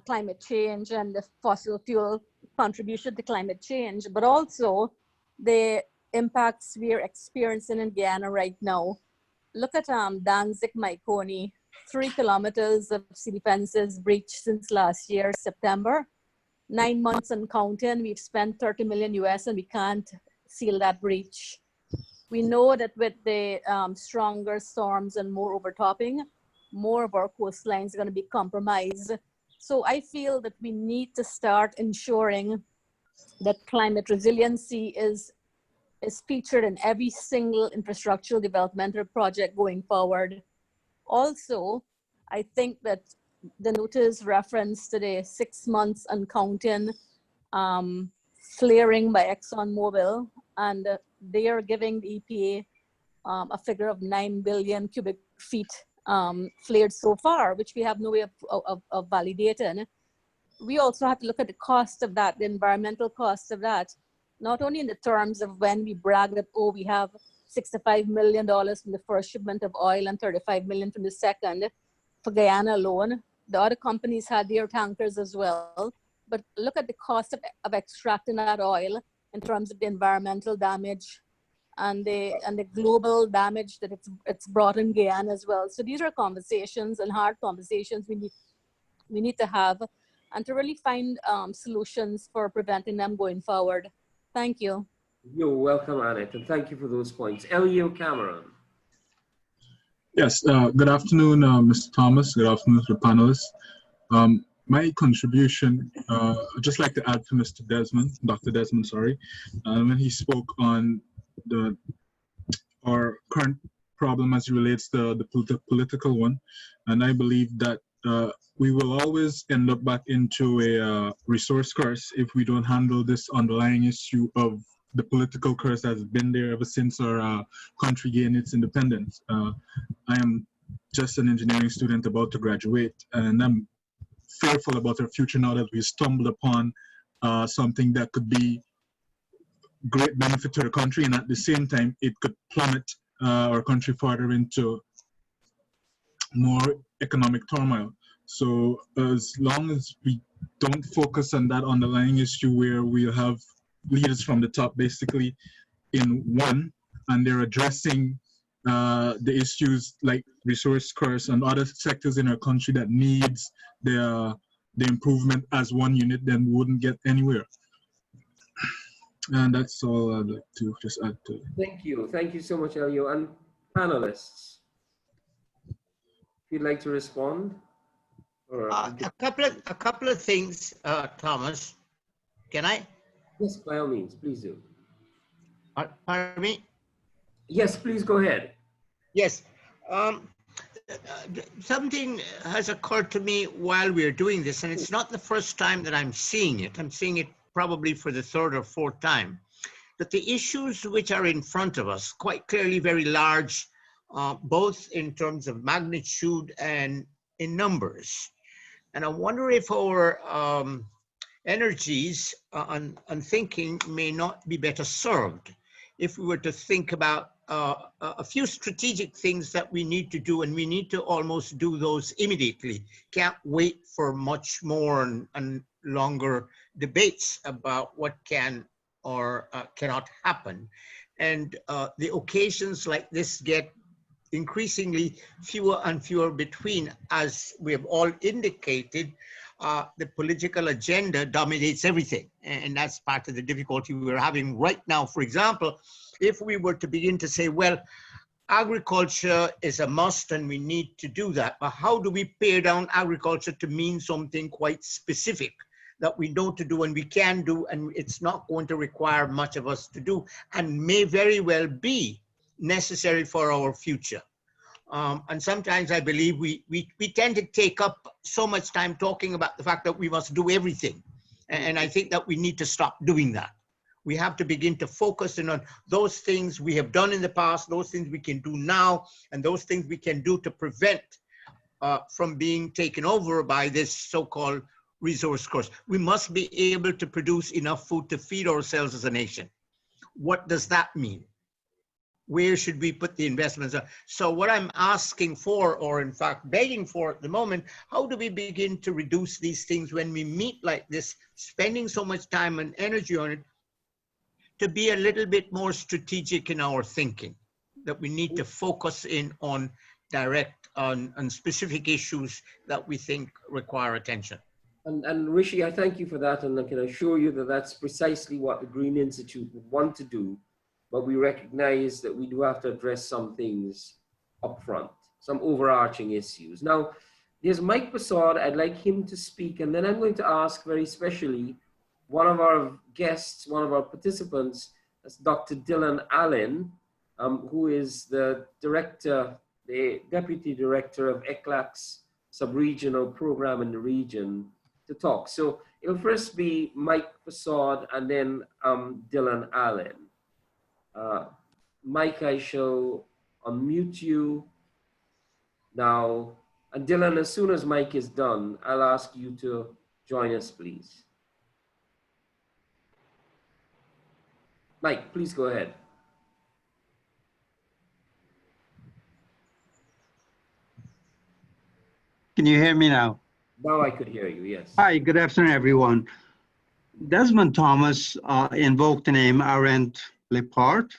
climate change and the fossil fuel contribution to climate change, but also the impacts we're experiencing in Guyana right now. Look at Danzig, Maikoni, 3 kilometers of sea defenses breached since last year, September. 9 months and counting, we've spent 30 million US and we can't seal that breach. We know that with the stronger storms and more overtopping, more of our coastlines are going to be compromised. So I feel that we need to start ensuring that climate resiliency is featured in every single infrastructural developmental project going forward. Also, I think that the notice reference to the 6 months and counting flaring by ExxonMobil, and they are giving the EPA a figure of 9 billion cubic feet flared so far, which we have no way of validating. We also have to look at the cost of that, the environmental cost of that, not only in the terms of when we brag that, oh, we have $65 million from the first shipment of oil and 35 million from the second for Guyana alone. The other companies had their tankers as well. But look at the cost of extracting that oil in terms of the environmental damage and the global damage that it's brought in Guyana as well. So these are conversations and hard conversations we need to have, and to really find solutions for preventing them going forward. Thank you. You're welcome, Annette, and thank you for those points. Elio Cameron. Yes, good afternoon, Mr. Thomas. Good afternoon to the panelists. My contribution, I'd just like to add to Mr. Desmond, Dr. Desmond, sorry, when he spoke on our current problem as it relates to the political one. And I believe that we will always end up back into a resource curse if we don't handle this underlying issue of the political curse that has been there ever since our country gained its independence. I am just an engineering student about to graduate, and I'm fearful about our future now that we stumbled upon something that could be great benefit to the country, and at the same time it could plummet our country further into more economic turmoil. So as long as we don't focus on that underlying issue where we'll have leaders from the top basically in one, and they're addressing the issues like resource curse and other sectors in our country that needs the improvement as one unit, then we wouldn't get anywhere. And that's all I'd like to just add to it. Thank you. Thank you so much, Elio. And panelists, if you'd like to respond? Or A couple of things, Thomas. Can I? Yes, by all means, please do. Pardon me? Yes, please go ahead. Yes. Something has occurred to me while we're doing this, and it's not the first time that I'm seeing it. I'm seeing it probably for the 3rd or 4th time. that the issues which are in front of us, quite clearly very large, both in terms of magnitude and in numbers. And I wonder if our energies on thinking may not be better served if we were to think about a few strategic things that we need to do, and we need to almost do those immediately. Can't wait for much more and longer debates about what can or cannot happen. And the occasions like this get increasingly fewer and fewer between, as we have all indicated. The political agenda dominates everything. And that's part of the difficulty we're having right now. For example, if we were to begin to say, well, agriculture is a must and we need to do that, but how do we pare down agriculture to mean something quite specific that we know to do and we can do, and it's not going to require much of us to do, and may very well be necessary for our future. And sometimes I believe we tend to take up so much time talking about the fact that we must do everything. And I think that we need to stop doing that. We have to begin to focus in on those things we have done in the past, those things we can do now, and those things we can do to prevent from being taken over by this so-called resource curse. We must be able to produce enough food to feed ourselves as a nation. What does that mean? Where should we put the investments? So what I'm asking for, or in fact begging for at the moment, how do we begin to reduce these things when we meet like this, spending so much time and energy on it, to be a little bit more strategic in our thinking, that we need to focus in on on specific issues that we think require attention. And Rishi, I thank you for that, and I can assure you that that's precisely what the Green Institute would want to do. But we recognize that we do have to address some things up front, some overarching issues. Now, there's Mike Persaud. I'd like him to speak, and then I'm going to ask very specially one of our guests, one of our participants, that's Dr. Dylan Allen, who is the director, the deputy director of ECLAC's sub-regional program in the region, to talk. So it'll first be Mike Persaud and then Dylan Allen. Mike, I shall unmute you now. And Dylan, as soon as Mike is done, I'll ask you to join us, please. Mike, please go ahead. Can you hear me now? Now I could hear you, yes. Hi, good afternoon, everyone. Desmond Thomas invoked the name Arendt Lepart,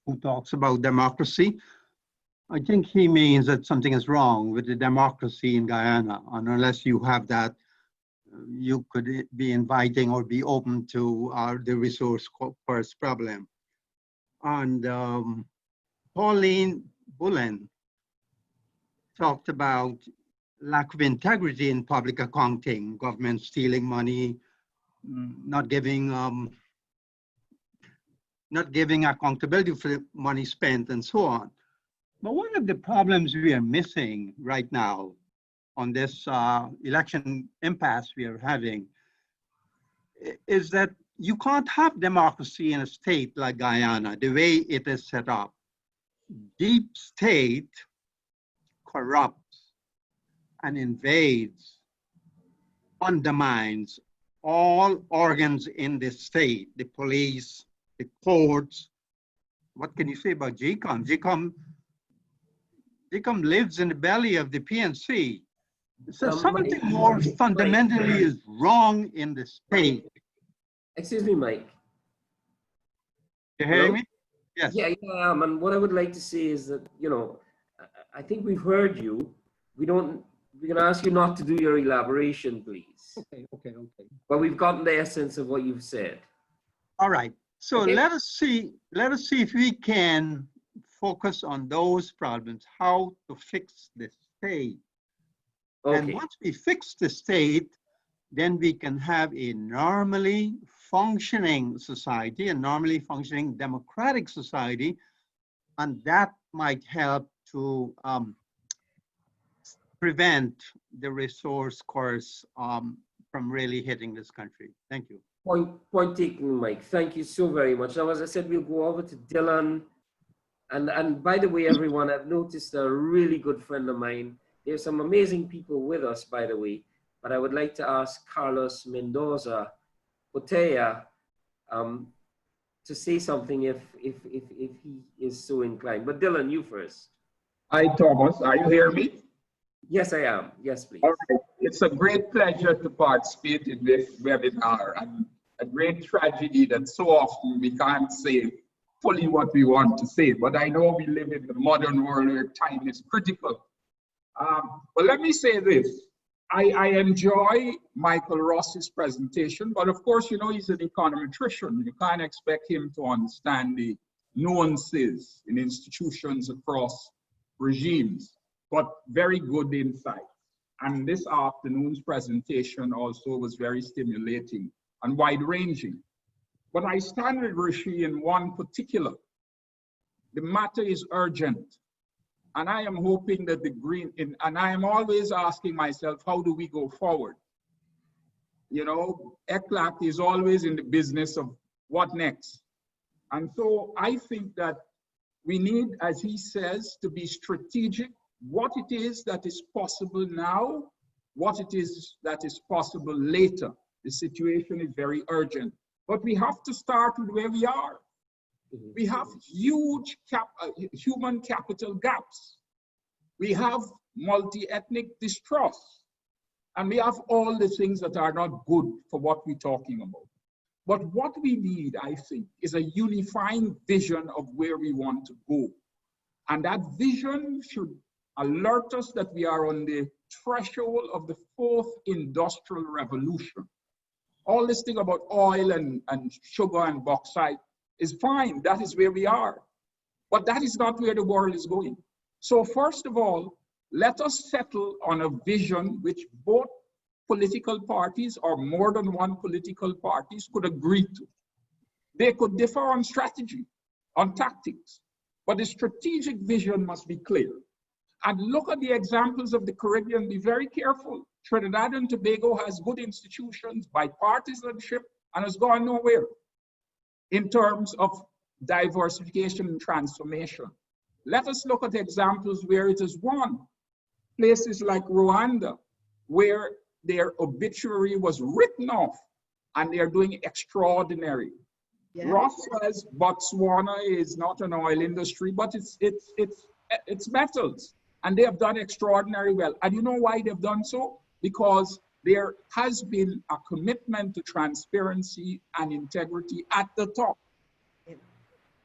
who talks about democracy. I think he means that something is wrong with the democracy in Guyana, and unless you have that, you could be inviting or be open to the resource curse problem. And Pauline Bullen talked about lack of integrity in public accounting, government stealing money, not giving accountability for the money spent, and so on. But one of the problems we are missing right now on this election impasse we are having is that you can't have democracy in a state like Guyana, the way it is set up. Deep state corrupts and invades, undermines all organs in the state, the police, the courts. What can you say about GCOM? GCOM lives in the belly of the PNC. So something more fundamentally is wrong in the state. Excuse me, Mike. You hearing me? Yes. Yeah, and what I would like to say is that, you know, I think we've heard you. We're going to ask you not to do your elaboration, please. Okay. But we've gotten the essence of what you've said. All right. So okay. let us see if we can focus on those problems, how to fix the state. Okay. And once we fix the state, then we can have a normally functioning society, a normally functioning democratic society, and that might help to prevent the resource curse from really hitting this country. Thank you. Point taken, Mike. Thank you so very much. Now, as I said, we'll go over to Dylan. And by the way, everyone, I've noticed a really good friend of mine. There's some amazing people with us, by the way, but I would like to ask Carlos Mendoza Potea to say something if he is so inclined. But Dylan, you first. Hi, Thomas. Are you hearing me? Yes, I am. Yes, please. All right. It's a great pleasure to participate in this webinar, and a great tragedy that so often we can't say fully what we want to say. But I know we live in the modern world where time is critical. But let me say this. I enjoy Michael Ross's presentation, but of course, you know, he's an econometrician. You can't expect him to understand the nuances in institutions across regimes, but very good insight. And this afternoon's presentation also was very stimulating and wide-ranging. But I stand with Rishee in one particular. The matter is urgent. And I am hoping that and I am always asking myself, how do we go forward? You know, ECLAC is always in the business of what next? And so I think that we need, as he says, to be strategic, what it is that is possible now, what it is that is possible later. The situation is very urgent, but we have to start with where we are. We have huge human capital gaps. We have multi-ethnic distrust, and we have all the things that are not good for what we're talking about. But what we need, I think, is a unifying vision of where we want to go. And that vision should alert us that we are on the threshold of the fourth industrial revolution. All this thing about oil and sugar and bauxite is fine. That is where we are. But that is not where the world is going. So first of all, let us settle on a vision which both political parties or more than one political parties could agree to. They could differ on strategy, on tactics, but the strategic vision must be clear. And look at the examples of the Caribbean, be very careful. Trinidad and Tobago has good institutions, bipartisanship, and has gone nowhere in terms of diversification and transformation. Let us look at examples where it is won. Places like Rwanda, where their obituary was written off, and they're doing extraordinary. Yeah. Ross says Botswana is not an oil industry, but it's metals, and they have done extraordinary well. And you know why they've done so? Because there has been a commitment to transparency and integrity at the top.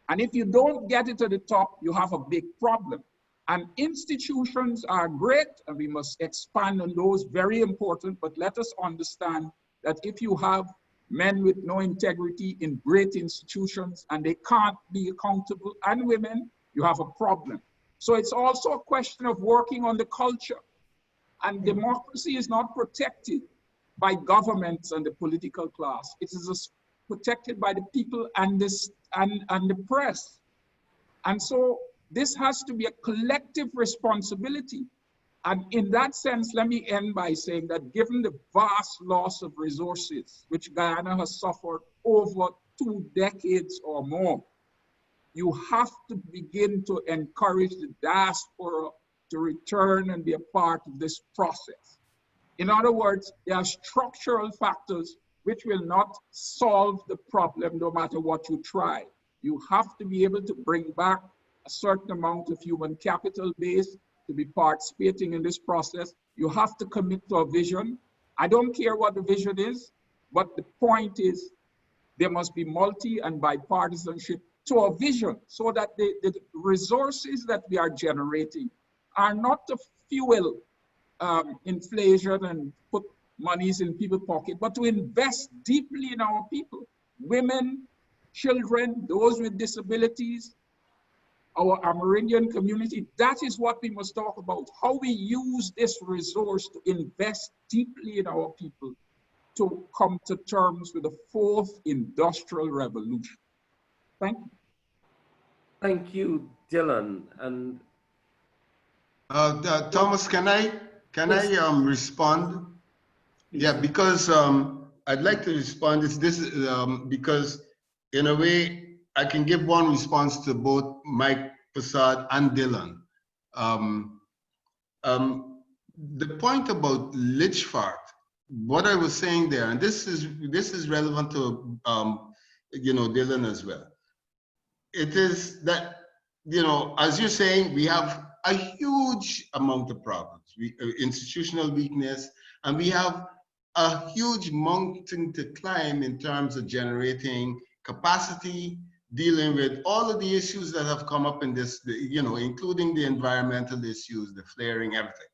And if you don't get it to the top, you have a big problem. And institutions are great, and we must expand on those, very important, but let us understand that if you have men with no integrity in great institutions and they can't be accountable, and women, you have a problem. So it's also a question of working on the culture. And democracy is not protected by governments and the political class. It is protected by the people and the press. And so this has to be a collective responsibility. And in that sense, let me end by saying that given the vast loss of resources, which Guyana has suffered over 2 decades or more, you have to begin to encourage the diaspora to return and be a part of this process. In other words, there are structural factors which will not solve the problem no matter what you try. You have to be able to bring back a certain amount of human capital base to be participating in this process. You have to commit to a vision. I don't care what the vision is, but the point is there must be multi and bipartisanship to a vision so that the resources that we are generating are not to fuel inflation and put monies in people's pocket, but to invest deeply in our people, women, children, those with disabilities, our Amerindian community. That is what we must talk about, how we use this resource to invest deeply in our people to come to terms with the fourth industrial revolution. Thank you. Thank you, Dylan. And Thomas, can I respond? Yeah, because I'd like to respond. Because in a way, I can give one response to both Mike Prasad and Dylan. The point about Lichfart, what I was saying there, and this is relevant to Dylan as well. It is that, as you're saying, we have a huge amount of problems, institutional weakness, and we have a huge mountain to climb in terms of generating capacity, dealing with all of the issues that have come up in this, including the environmental issues, the flaring, everything.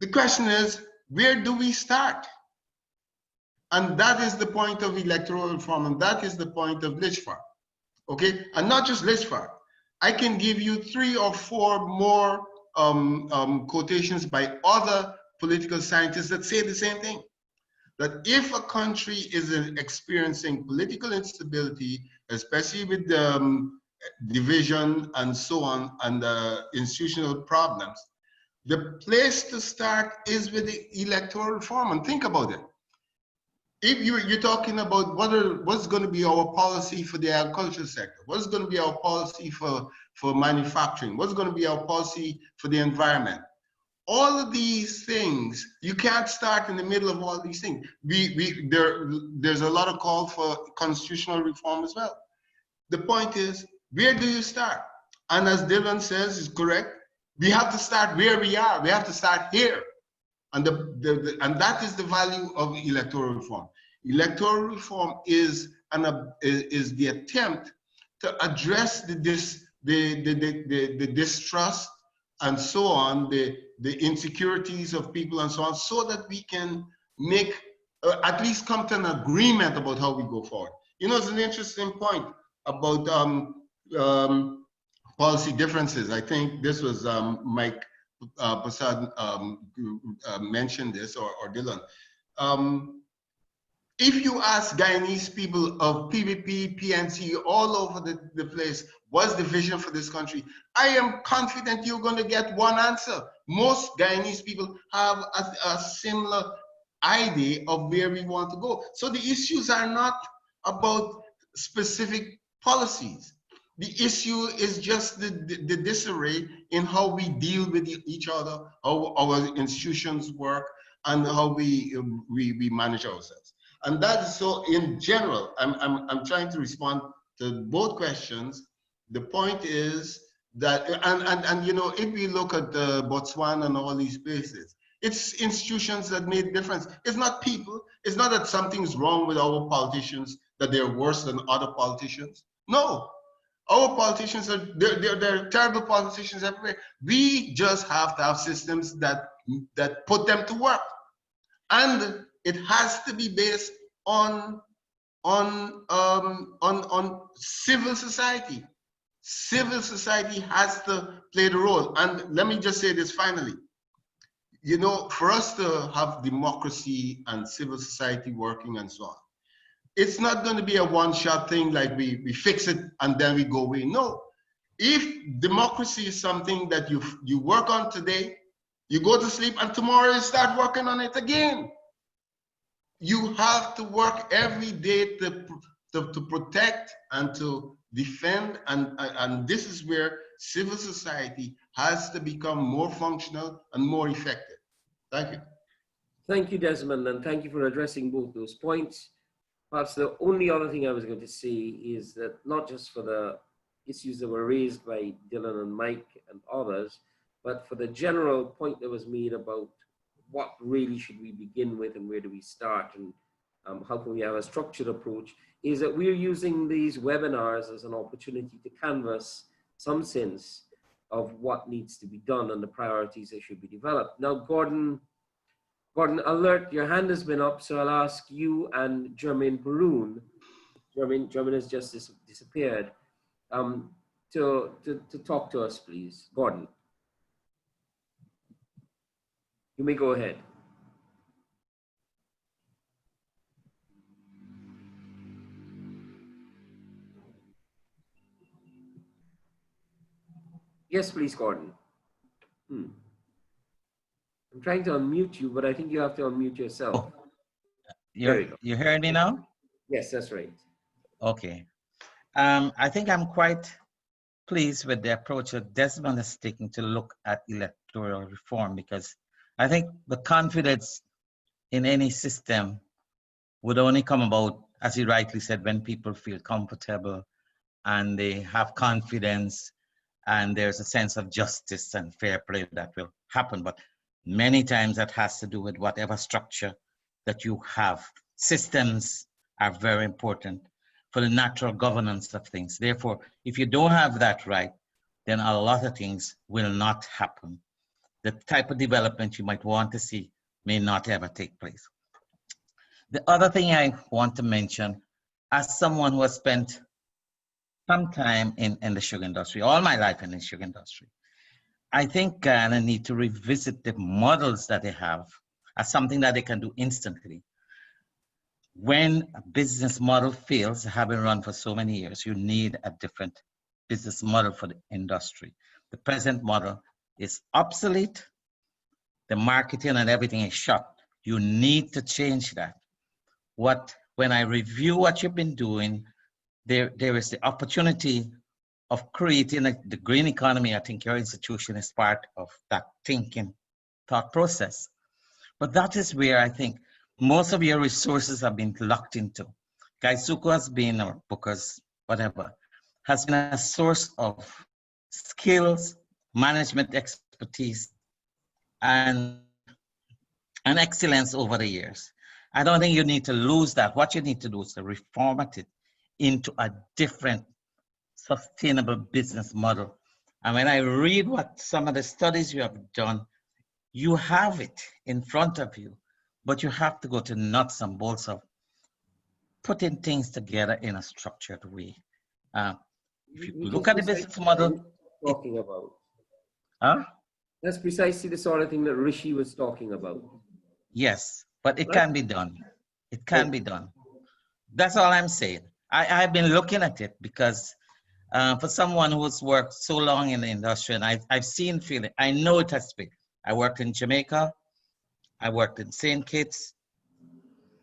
The question is, where do we start? And that is the point of electoral reform, and that is the point of Lichfart. Okay, and not just Lichfart. I can give you 3 or 4 more quotations by other political scientists that say the same thing. That if a country is experiencing political instability, especially with division and so on, and institutional problems, the place to start is with the electoral reform. And think about it. If you're talking about what's going to be our policy for the agricultural sector, what's going to be our policy for manufacturing, what's going to be our policy for the environment, all of these things, you can't start in the middle of all these things. There's a lot of call for constitutional reform as well. The point is, where do you start? And as Dylan says, is correct, we have to start where we are. We have to start here. And, and that is the value of electoral reform. Electoral reform is the attempt to address the distrust and so on, the insecurities of people and so on, so that we can make, at least come to an agreement about how we go forward. It's an interesting point about policy differences. I think this was Mike Prasad mentioned this, or Dylan. If you ask Guyanese people of PPP, PNC, all over the place, what's the vision for this country? I am confident you're going to get one answer. Most Guyanese people have a similar idea of where we want to go. So the issues are not about specific policies. The issue is just the disarray in how we deal with each other, how our institutions work, and how we manage ourselves. And that is so. In general, I'm trying to respond to both questions. The point is that, and if we look at Botswana and all these places, it's institutions that made a difference. It's not people. It's not that something's wrong with our politicians, that they're worse than other politicians. No. Our politicians they're terrible politicians everywhere. We just have to have systems that put them to work, and it has to be based on civil society. Civil society has to play the role. And let me just say this finally. For us to have democracy and civil society working and so on, it's not going to be a one-shot thing like we fix it and then we go away. No. If democracy is something that you work on today, you go to sleep, and tomorrow you start working on it again. You have to work every day to protect and to defend, and this is where civil society has to become more functional and more effective. Thank you. Thank you, Desmond, and thank you for addressing both those points. Perhaps the only other thing I was going to say is that not just for the issues that were raised by Dylan and Mike and others, but for the general point that was made about what really should we begin with and where do we start, and how can we have a structured approach, is that we're using these webinars as an opportunity to canvass some sense of what needs to be done and the priorities that should be developed. Now, Gordon Alert, your hand has been up, so I'll ask you and Jermaine Baroon. Jermaine has just disappeared. To talk to us, please. Gordon, you may go ahead. Yes, please, Gordon. I'm trying to unmute you, but I think you have to unmute yourself. There you go. You hearing me now? Yes, that's right. Okay. I think I'm quite pleased with the approach that Desmond is taking to look at electoral reform, because I think the confidence in any system would only come about, as he rightly said, when people feel comfortable and they have confidence and there's a sense of justice and fair play that will happen. But many times that has to do with whatever structure that you have. Systems are very important for the natural governance of things. Therefore, if you don't have that right, then a lot of things will not happen. The type of development you might want to see may not ever take place. The other thing I want to mention, as someone who has spent some time in the sugar industry, all my life in the sugar industry, I think Guyana need to revisit the models that they have as something that they can do instantly. When a business model fails, having run for so many years, you need a different business model for the industry. The present model is obsolete. The marketing and everything is shut. You need to change that. When I review what you've been doing, there is the opportunity of creating the green economy. I think your institution is part of that thought process. But that is where I think most of your resources have been locked into. Gaisuku has been, or Booker's, whatever, has been a source of skills, management expertise, and excellence over the years. I don't think you need to lose that. What you need to do is to reformat it into a different sustainable business model. And when I read what some of the studies you have done, you have it in front of you, but you have to go to nuts and bolts of putting things together in a structured way. If you look at the business model, talking about. Huh? That's precisely the sort of thing that Rishee was talking about. Yes, but it can be done. It can be done. That's all I'm saying. I've been looking at it because for someone who's worked so long in the industry, and I've seen, feeling, I know it has been. I worked in Jamaica, I worked in St. Kitts,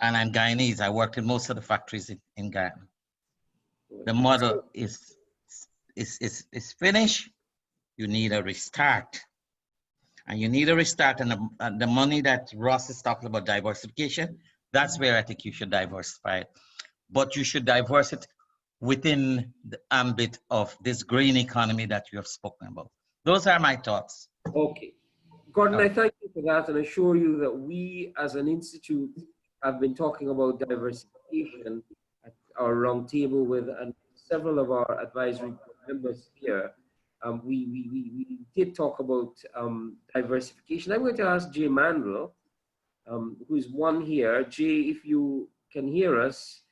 and I'm Guyanese. I worked in most of the factories in Guyana. The model is finished. You need a restart. And you need a restart, and the money that Ross is talking about, diversification, that's where I think you should diversify it. But you should diversify it within the ambit of this green economy that you have spoken about. Those are my thoughts. Okay. Gordon, I thank you for that and assure you that we as an institute have been talking about diversification at our round table with several of our advisory members here. We did talk about diversification. I'm going to ask Jay Mandel, who is one here. Jay, if you can hear us,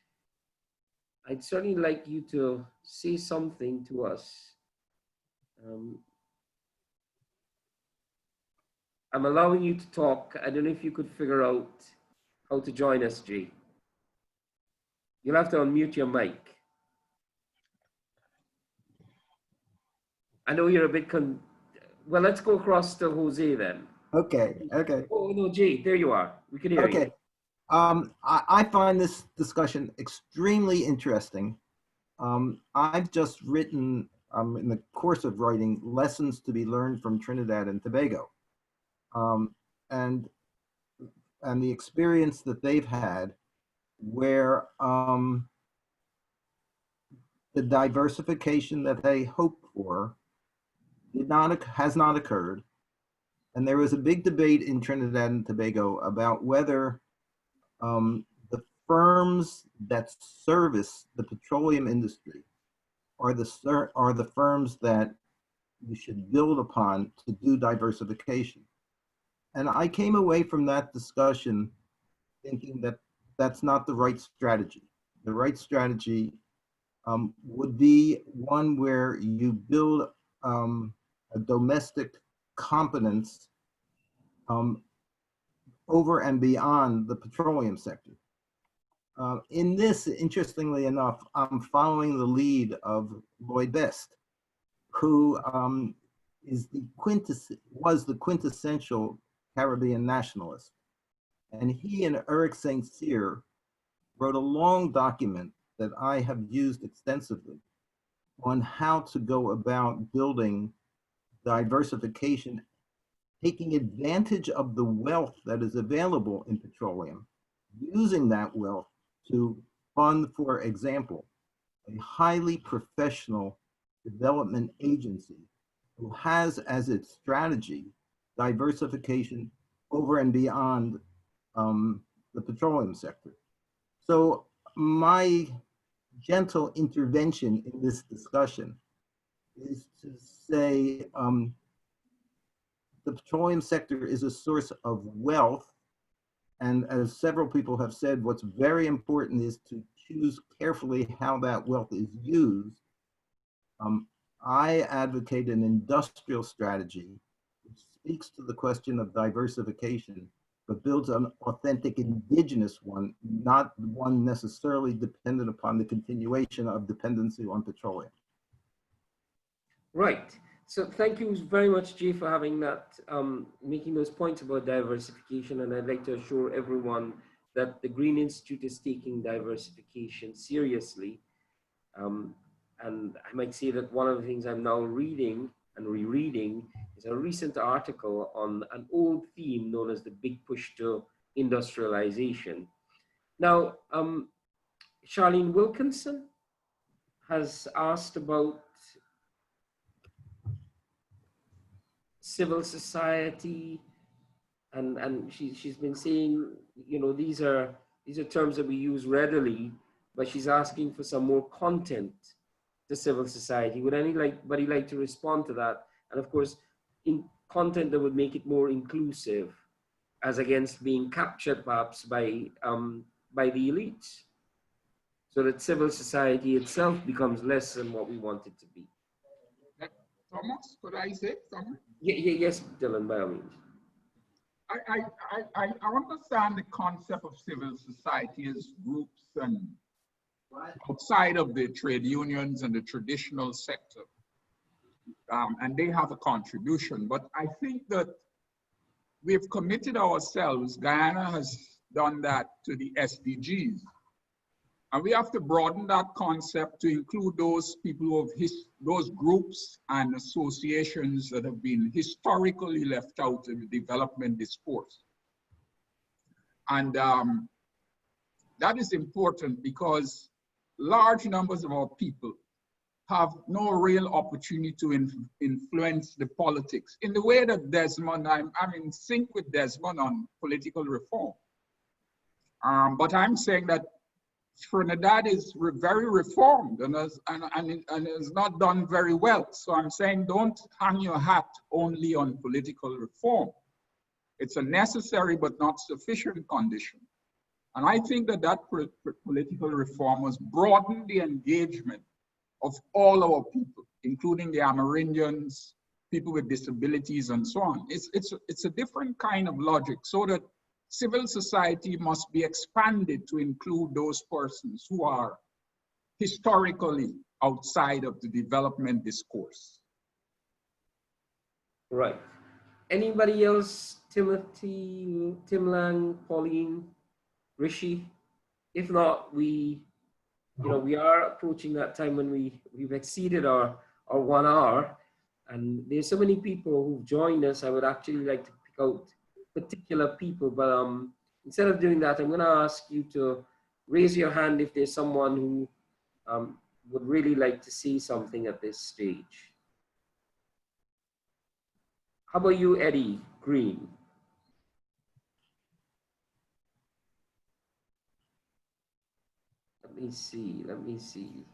I'd certainly like you to say something to us. I'm allowing you to talk. I don't know if you could figure out how to join us, Jay. You'll have to unmute your mic. I know you're a bit well, let's go across to Jose then. Okay. Oh, no, Jay, there you are. We can hear you. Okay. I find this discussion extremely interesting. I've just written, in the course of writing, lessons to be learned from Trinidad and Tobago. And the experience that they've had where the diversification that they hoped for has not occurred. And there was a big debate in Trinidad and Tobago about whether the firms that service the petroleum industry are the firms that you should build upon to do diversification. And I came away from that discussion thinking that that's not the right strategy. The right strategy would be one where you build a domestic competence over and beyond the petroleum sector. In this, interestingly enough, I'm following the lead of Lloyd Best, who was the quintessential Caribbean nationalist. And he and Eric St. Cyr wrote a long document that I have used extensively on how to go about building diversification, taking advantage of the wealth that is available in petroleum, using that wealth to fund, for example, a highly professional development agency who has as its strategy diversification over and beyond the petroleum sector. So my gentle intervention in this discussion is to say the petroleum sector is a source of wealth. And as several people have said, what's very important is to choose carefully how that wealth is used. I advocate an industrial strategy which speaks to the question of diversification, but builds an authentic indigenous one, not one necessarily dependent upon the continuation of dependency on petroleum. Right. So thank you very much, Jay, for having that, making those points about diversification. And I'd like to assure everyone that the Green Institute is taking diversification seriously. And I might say that one of the things I'm now reading and rereading is a recent article on an old theme known as the big push to industrialization. Now, Charlene Wilkinson has asked about civil society, and she's been saying, you know, these are terms that we use readily, but she's asking for some more content to civil society. Would anybody like to respond to that? And of course, in content that would make it more inclusive, as against being captured perhaps by the elites, so that civil society itself becomes less than what we want it to be. Thomas, could I say something? Yes, Dylan, by all means. I understand the concept of civil society as groups and outside of the trade unions and the traditional sector. And they have a contribution, but I think that we've committed ourselves, Guyana has done that to the SDGs. And we have to broaden that concept to include those people who have those groups and associations that have been historically left out in the development discourse. And that is important because large numbers of our people have no real opportunity to influence the politics in the way that Desmond, I'm in sync with Desmond on political reform. But I'm saying that Trinidad is very reformed and has not done very well. So I'm saying don't hang your hat only on political reform. It's a necessary but not sufficient condition. And I think that political reform has broadened the engagement of all our people, including the Amerindians, people with disabilities and so on. It's a different kind of logic, so that civil society must be expanded to include those persons who are historically outside of the development discourse. Right. Anybody else? Timothy, Tim Lang, Pauline, Rishi? If not, we are approaching that time when we've exceeded our 1 hour, and there's so many people who've joined us. I would actually like to pick out particular people, but instead of doing that, I'm going to ask you to raise your hand if there's someone who would really like to see something at this stage. How about you, Eddie Green? Let me see.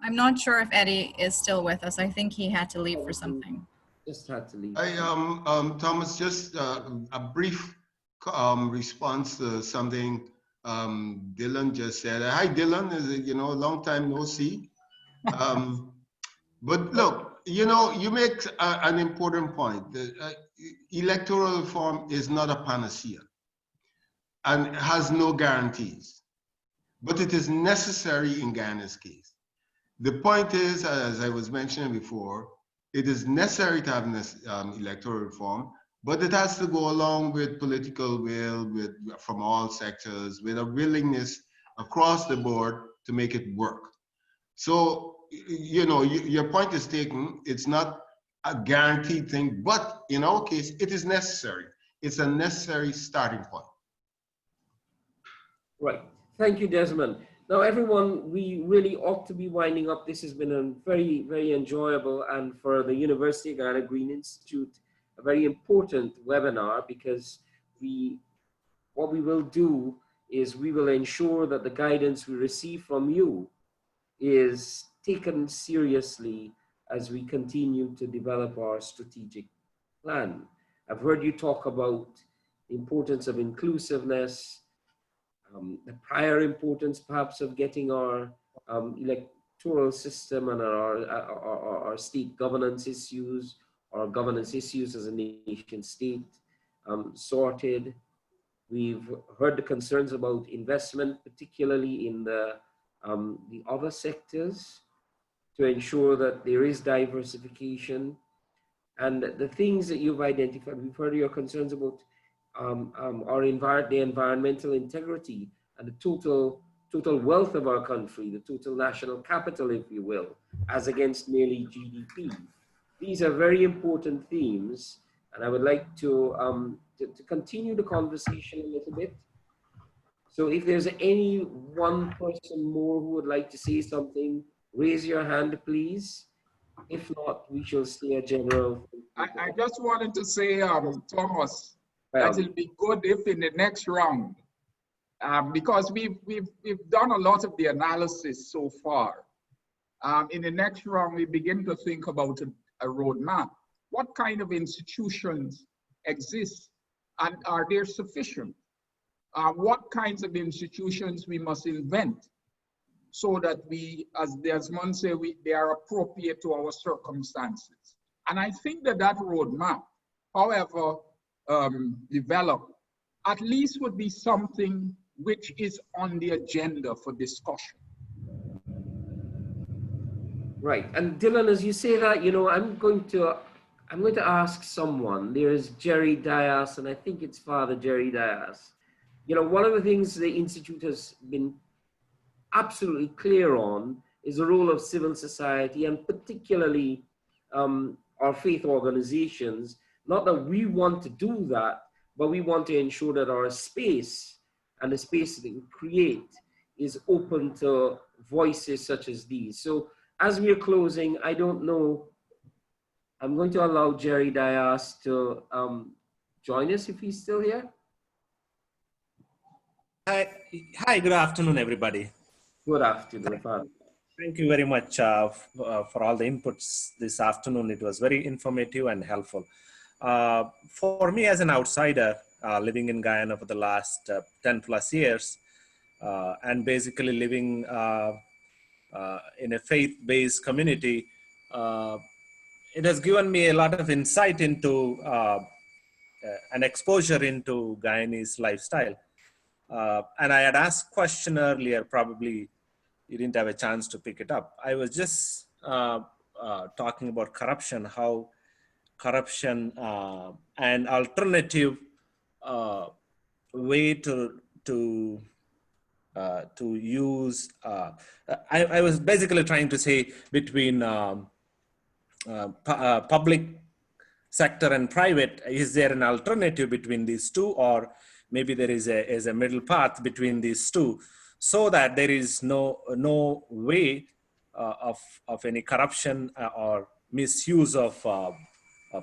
I'm not sure if Eddie is still with us. I think he had to leave for something. Just had to leave. Thomas, just a brief response to something Dylan just said. Hi, Dylan. Is it, long time no see. But look, you make an important point. Electoral reform is not a panacea and has no guarantees, but it is necessary in Guyana's case. The point is, as I was mentioning before, it is necessary to have electoral reform, but it has to go along with political will from all sectors, with a willingness across the board to make it work. So, you know, your point is taken. It's not a guaranteed thing, but in our case, it is necessary. It's a necessary starting point. Right. Thank you, Desmond. Now, everyone, we really ought to be winding up. This has been a very, very enjoyable, and for the University of Guyana Green Institute, a very important webinar, because what we will do is we will ensure that the guidance we receive from you is taken seriously as we continue to develop our strategic plan. I've heard you talk about the importance of inclusiveness, the prior importance perhaps of getting our electoral system and our state governance issues, or governance issues as a nation state sorted. We've heard the concerns about investment, particularly in the other sectors, to ensure that there is diversification. And the things that you've identified, we've heard your concerns about the environmental integrity and the total wealth of our country, the total national capital, if you will, as against merely GDP. These are very important themes, and I would like to continue the conversation a little bit. So if there's any one person more who would like to say something, raise your hand, please. If not, we shall stay a general. I just wanted to say, Thomas, that it'll be good if in the next round, because we've done a lot of the analysis so far. In the next round, we begin to think about a roadmap. What kind of institutions exist, and are they sufficient? What kinds of institutions we must invent so that we, as Desmond said, they are appropriate to our circumstances. And I think that roadmap, however developed, at least would be something which is on the agenda for discussion. Right, and Dylan, as you say that, you know, I'm going to ask someone. There's Jerry Dias, and I think it's Father Jerry Dias. You know, one of the things the Institute has been absolutely clear on is the role of civil society, and particularly our faith organizations. Not that we want to do that, but we want to ensure that our space and the space that we create is open to voices such as these. So as we're closing, I don't know, I'm going to allow Jerry Dias to join us if he's still here. Hi, good afternoon, everybody. Good afternoon, Father. Thank you very much for all the inputs this afternoon. It was very informative and helpful. For me as an outsider, living in Guyana for the last 10 plus years, and basically living in a faith-based community, it has given me a lot of insight into an exposure into Guyanese lifestyle. And I had asked a question earlier, probably you didn't have a chance to pick it up. I was just talking about corruption, how corruption and alternative way to use, I was basically trying to say between public sector and private, is there an alternative between these two, or maybe there is a middle path between these two, so that there is no way of any corruption or misuse of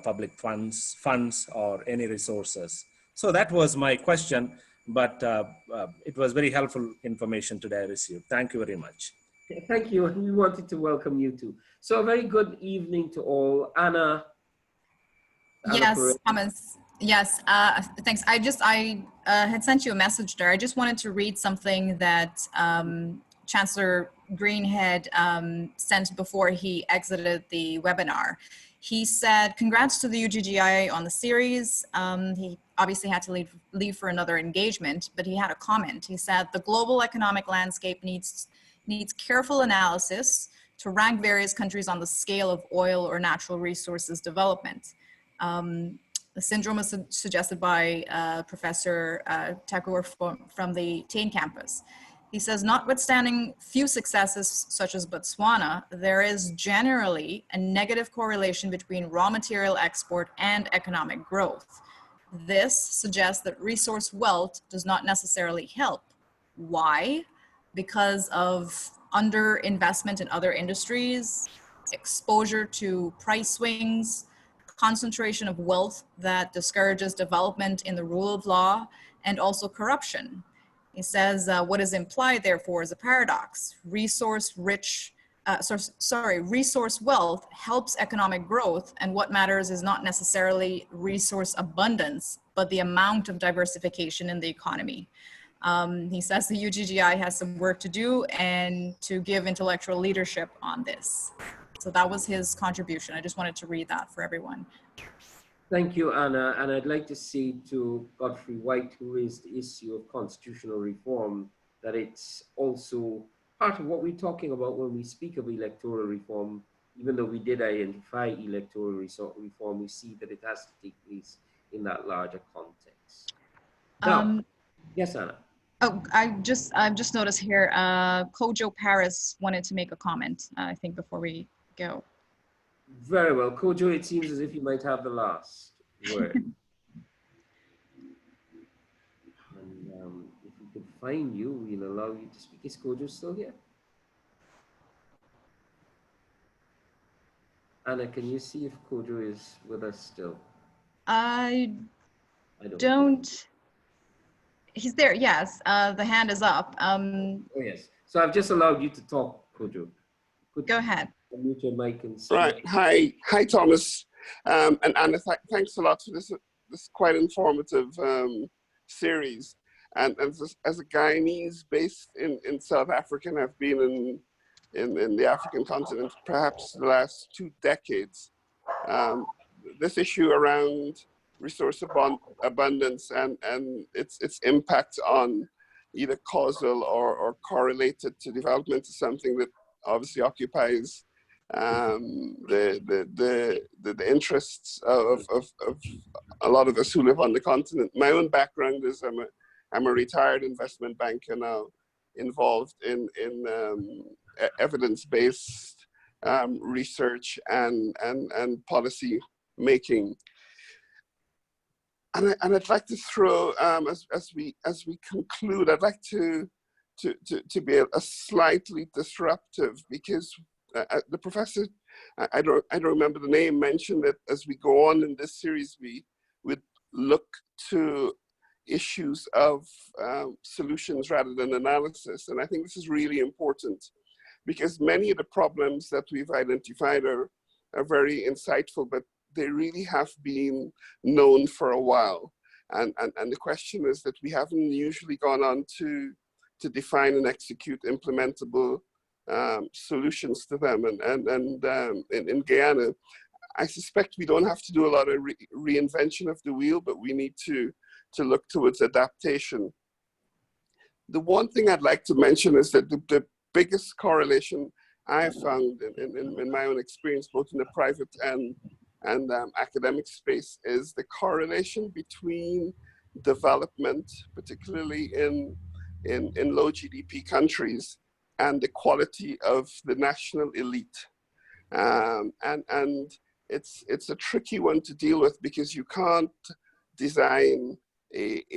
public funds or any resources. So that was my question, but it was very helpful information today I received. Thank you very much. Thank you, and we wanted to welcome you too. So a very good evening to all. Anna. Yes, Thomas. Yes, thanks. I had sent you a message there. I just wanted to read something that Chancellor Green had sent before he exited the webinar. He said, "Congrats to the UGGI on the series." He obviously had to leave for another engagement, but he had a comment. He said, "The global economic landscape needs careful analysis to rank various countries on the scale of oil or natural resources development." The syndrome was suggested by Professor Thakur from the Tain campus. He says, notwithstanding few successes such as Botswana, there is generally a negative correlation between raw material export and economic growth. This suggests that resource wealth does not necessarily help. Why? Because of underinvestment in other industries, exposure to price swings, concentration of wealth that discourages development in the rule of law, and also corruption. He says, what is implied, therefore, is a paradox. Resource wealth helps economic growth, and what matters is not necessarily resource abundance, but the amount of diversification in the economy. He says the UGGI has some work to do and to give intellectual leadership on this. So that was his contribution. I just wanted to read that for everyone. Thank you, Anna. And I'd like to say to Godfrey White, who raised the issue of constitutional reform, that it's also part of what we're talking about when we speak of electoral reform. Even though we did identify electoral reform, we see that it has to take place in that larger context. Now, yes, Anna. Oh, I've just noticed here, Kojo Paris wanted to make a comment, I think, before we go. Very well. Kojo, it seems as if you might have the last word. And if we could find you, we'll allow you to speak. Is Kojo still here? Anna, can you see if Kojo is with us still? I don't. He's there, yes. The hand is up. Oh, yes. So I've just allowed you to talk, Kojo. Go ahead. Unmute your mic and speak. Right. Hi, Thomas. And Anna, thanks a lot for this quite informative series. And as a Guyanese based in South Africa, and I've been in the African continent perhaps the last 2 decades, this issue around resource abundance and its impact on either causal or correlated to development is something that obviously occupies the interests of a lot of us who live on the continent. My own background is I'm a retired investment banker now, involved in evidence-based research and policy making. And I'd like to throw, as we conclude, I'd like to be a slightly disruptive, because the professor, I don't remember the name, mentioned that as we go on in this series, we would look to issues of solutions rather than analysis. And I think this is really important, because many of the problems that we've identified are very insightful, but they really have been known for a while. And the question is that we haven't usually gone on to define and execute implementable solutions to them. And in Guyana, I suspect we don't have to do a lot of reinvention of the wheel, but we need to look towards adaptation. The one thing I'd like to mention is that the biggest correlation I have found in my own experience, both in the private and academic space, is the correlation between development, particularly in low GDP countries, and the quality of the national elite. And it's a tricky one to deal with, because you can't design a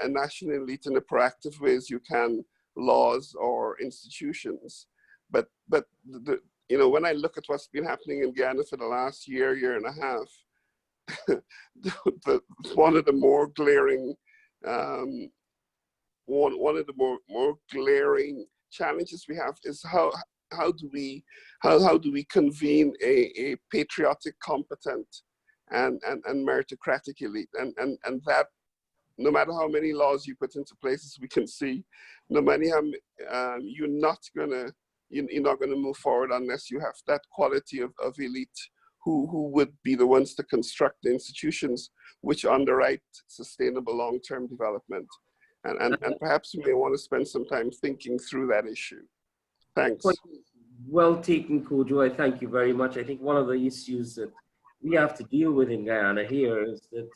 national elite in a proactive way as you can laws or institutions. But when I look at what's been happening in Guyana for the last year and a half, one of the more glaring challenges we have is how do we convene a patriotic, competent, and meritocratic elite, and that, no matter how many laws you put into place, as we can see, no matter how you're not gonna move forward unless you have that quality of elite who would be the ones to construct the institutions which underwrite sustainable long-term development. And perhaps we may want to spend some time thinking through that issue. Thanks. Well taken, Kojo. I thank you very much. I think one of the issues that we have to deal with in Guyana here is that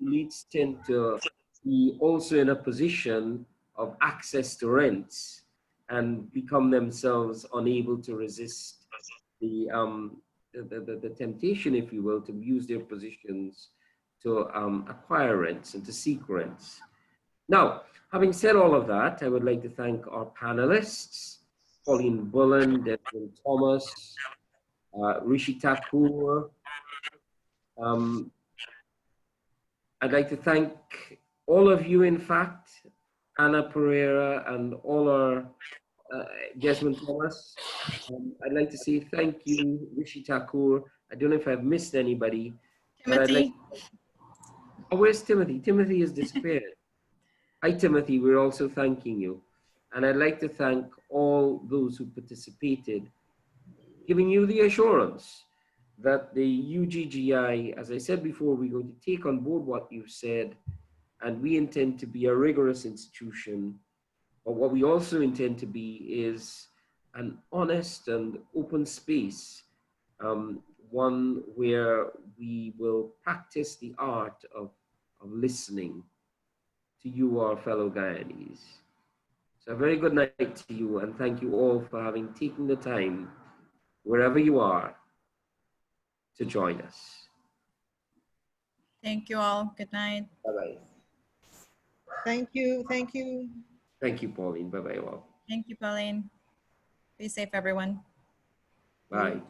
elites tend to be also in a position of access to rents and become themselves unable to resist the temptation, if you will, to use their positions to acquire rents and to seek rents. Now, having said all of that, I would like to thank our panelists, Pauline Bullen, Desmond Thomas, Rishee Thakur. I'd like to thank all of you, in fact, Anna Pereira and all our Desmond Thomas. I'd like to say thank you, Rishee Thakur. I don't know if I've missed anybody. But I'd like, oh, where's Timothy? Timothy has disappeared. Hi, Timothy. We're also thanking you. And I'd like to thank all those who participated, giving you the assurance that the UGGI, as I said before, we're going to take on board what you've said, and we intend to be a rigorous institution. But what we also intend to be is an honest and open space, one where we will practice the art of listening to you, our fellow Guyanese. So a very good night to you, and thank you all for having taken the time, wherever you are, to join us. Thank you all. Good night. Bye-bye. Thank you. Thank you. Thank you, Pauline. Bye-bye all. Thank you, Pauline. Be safe, everyone. Bye.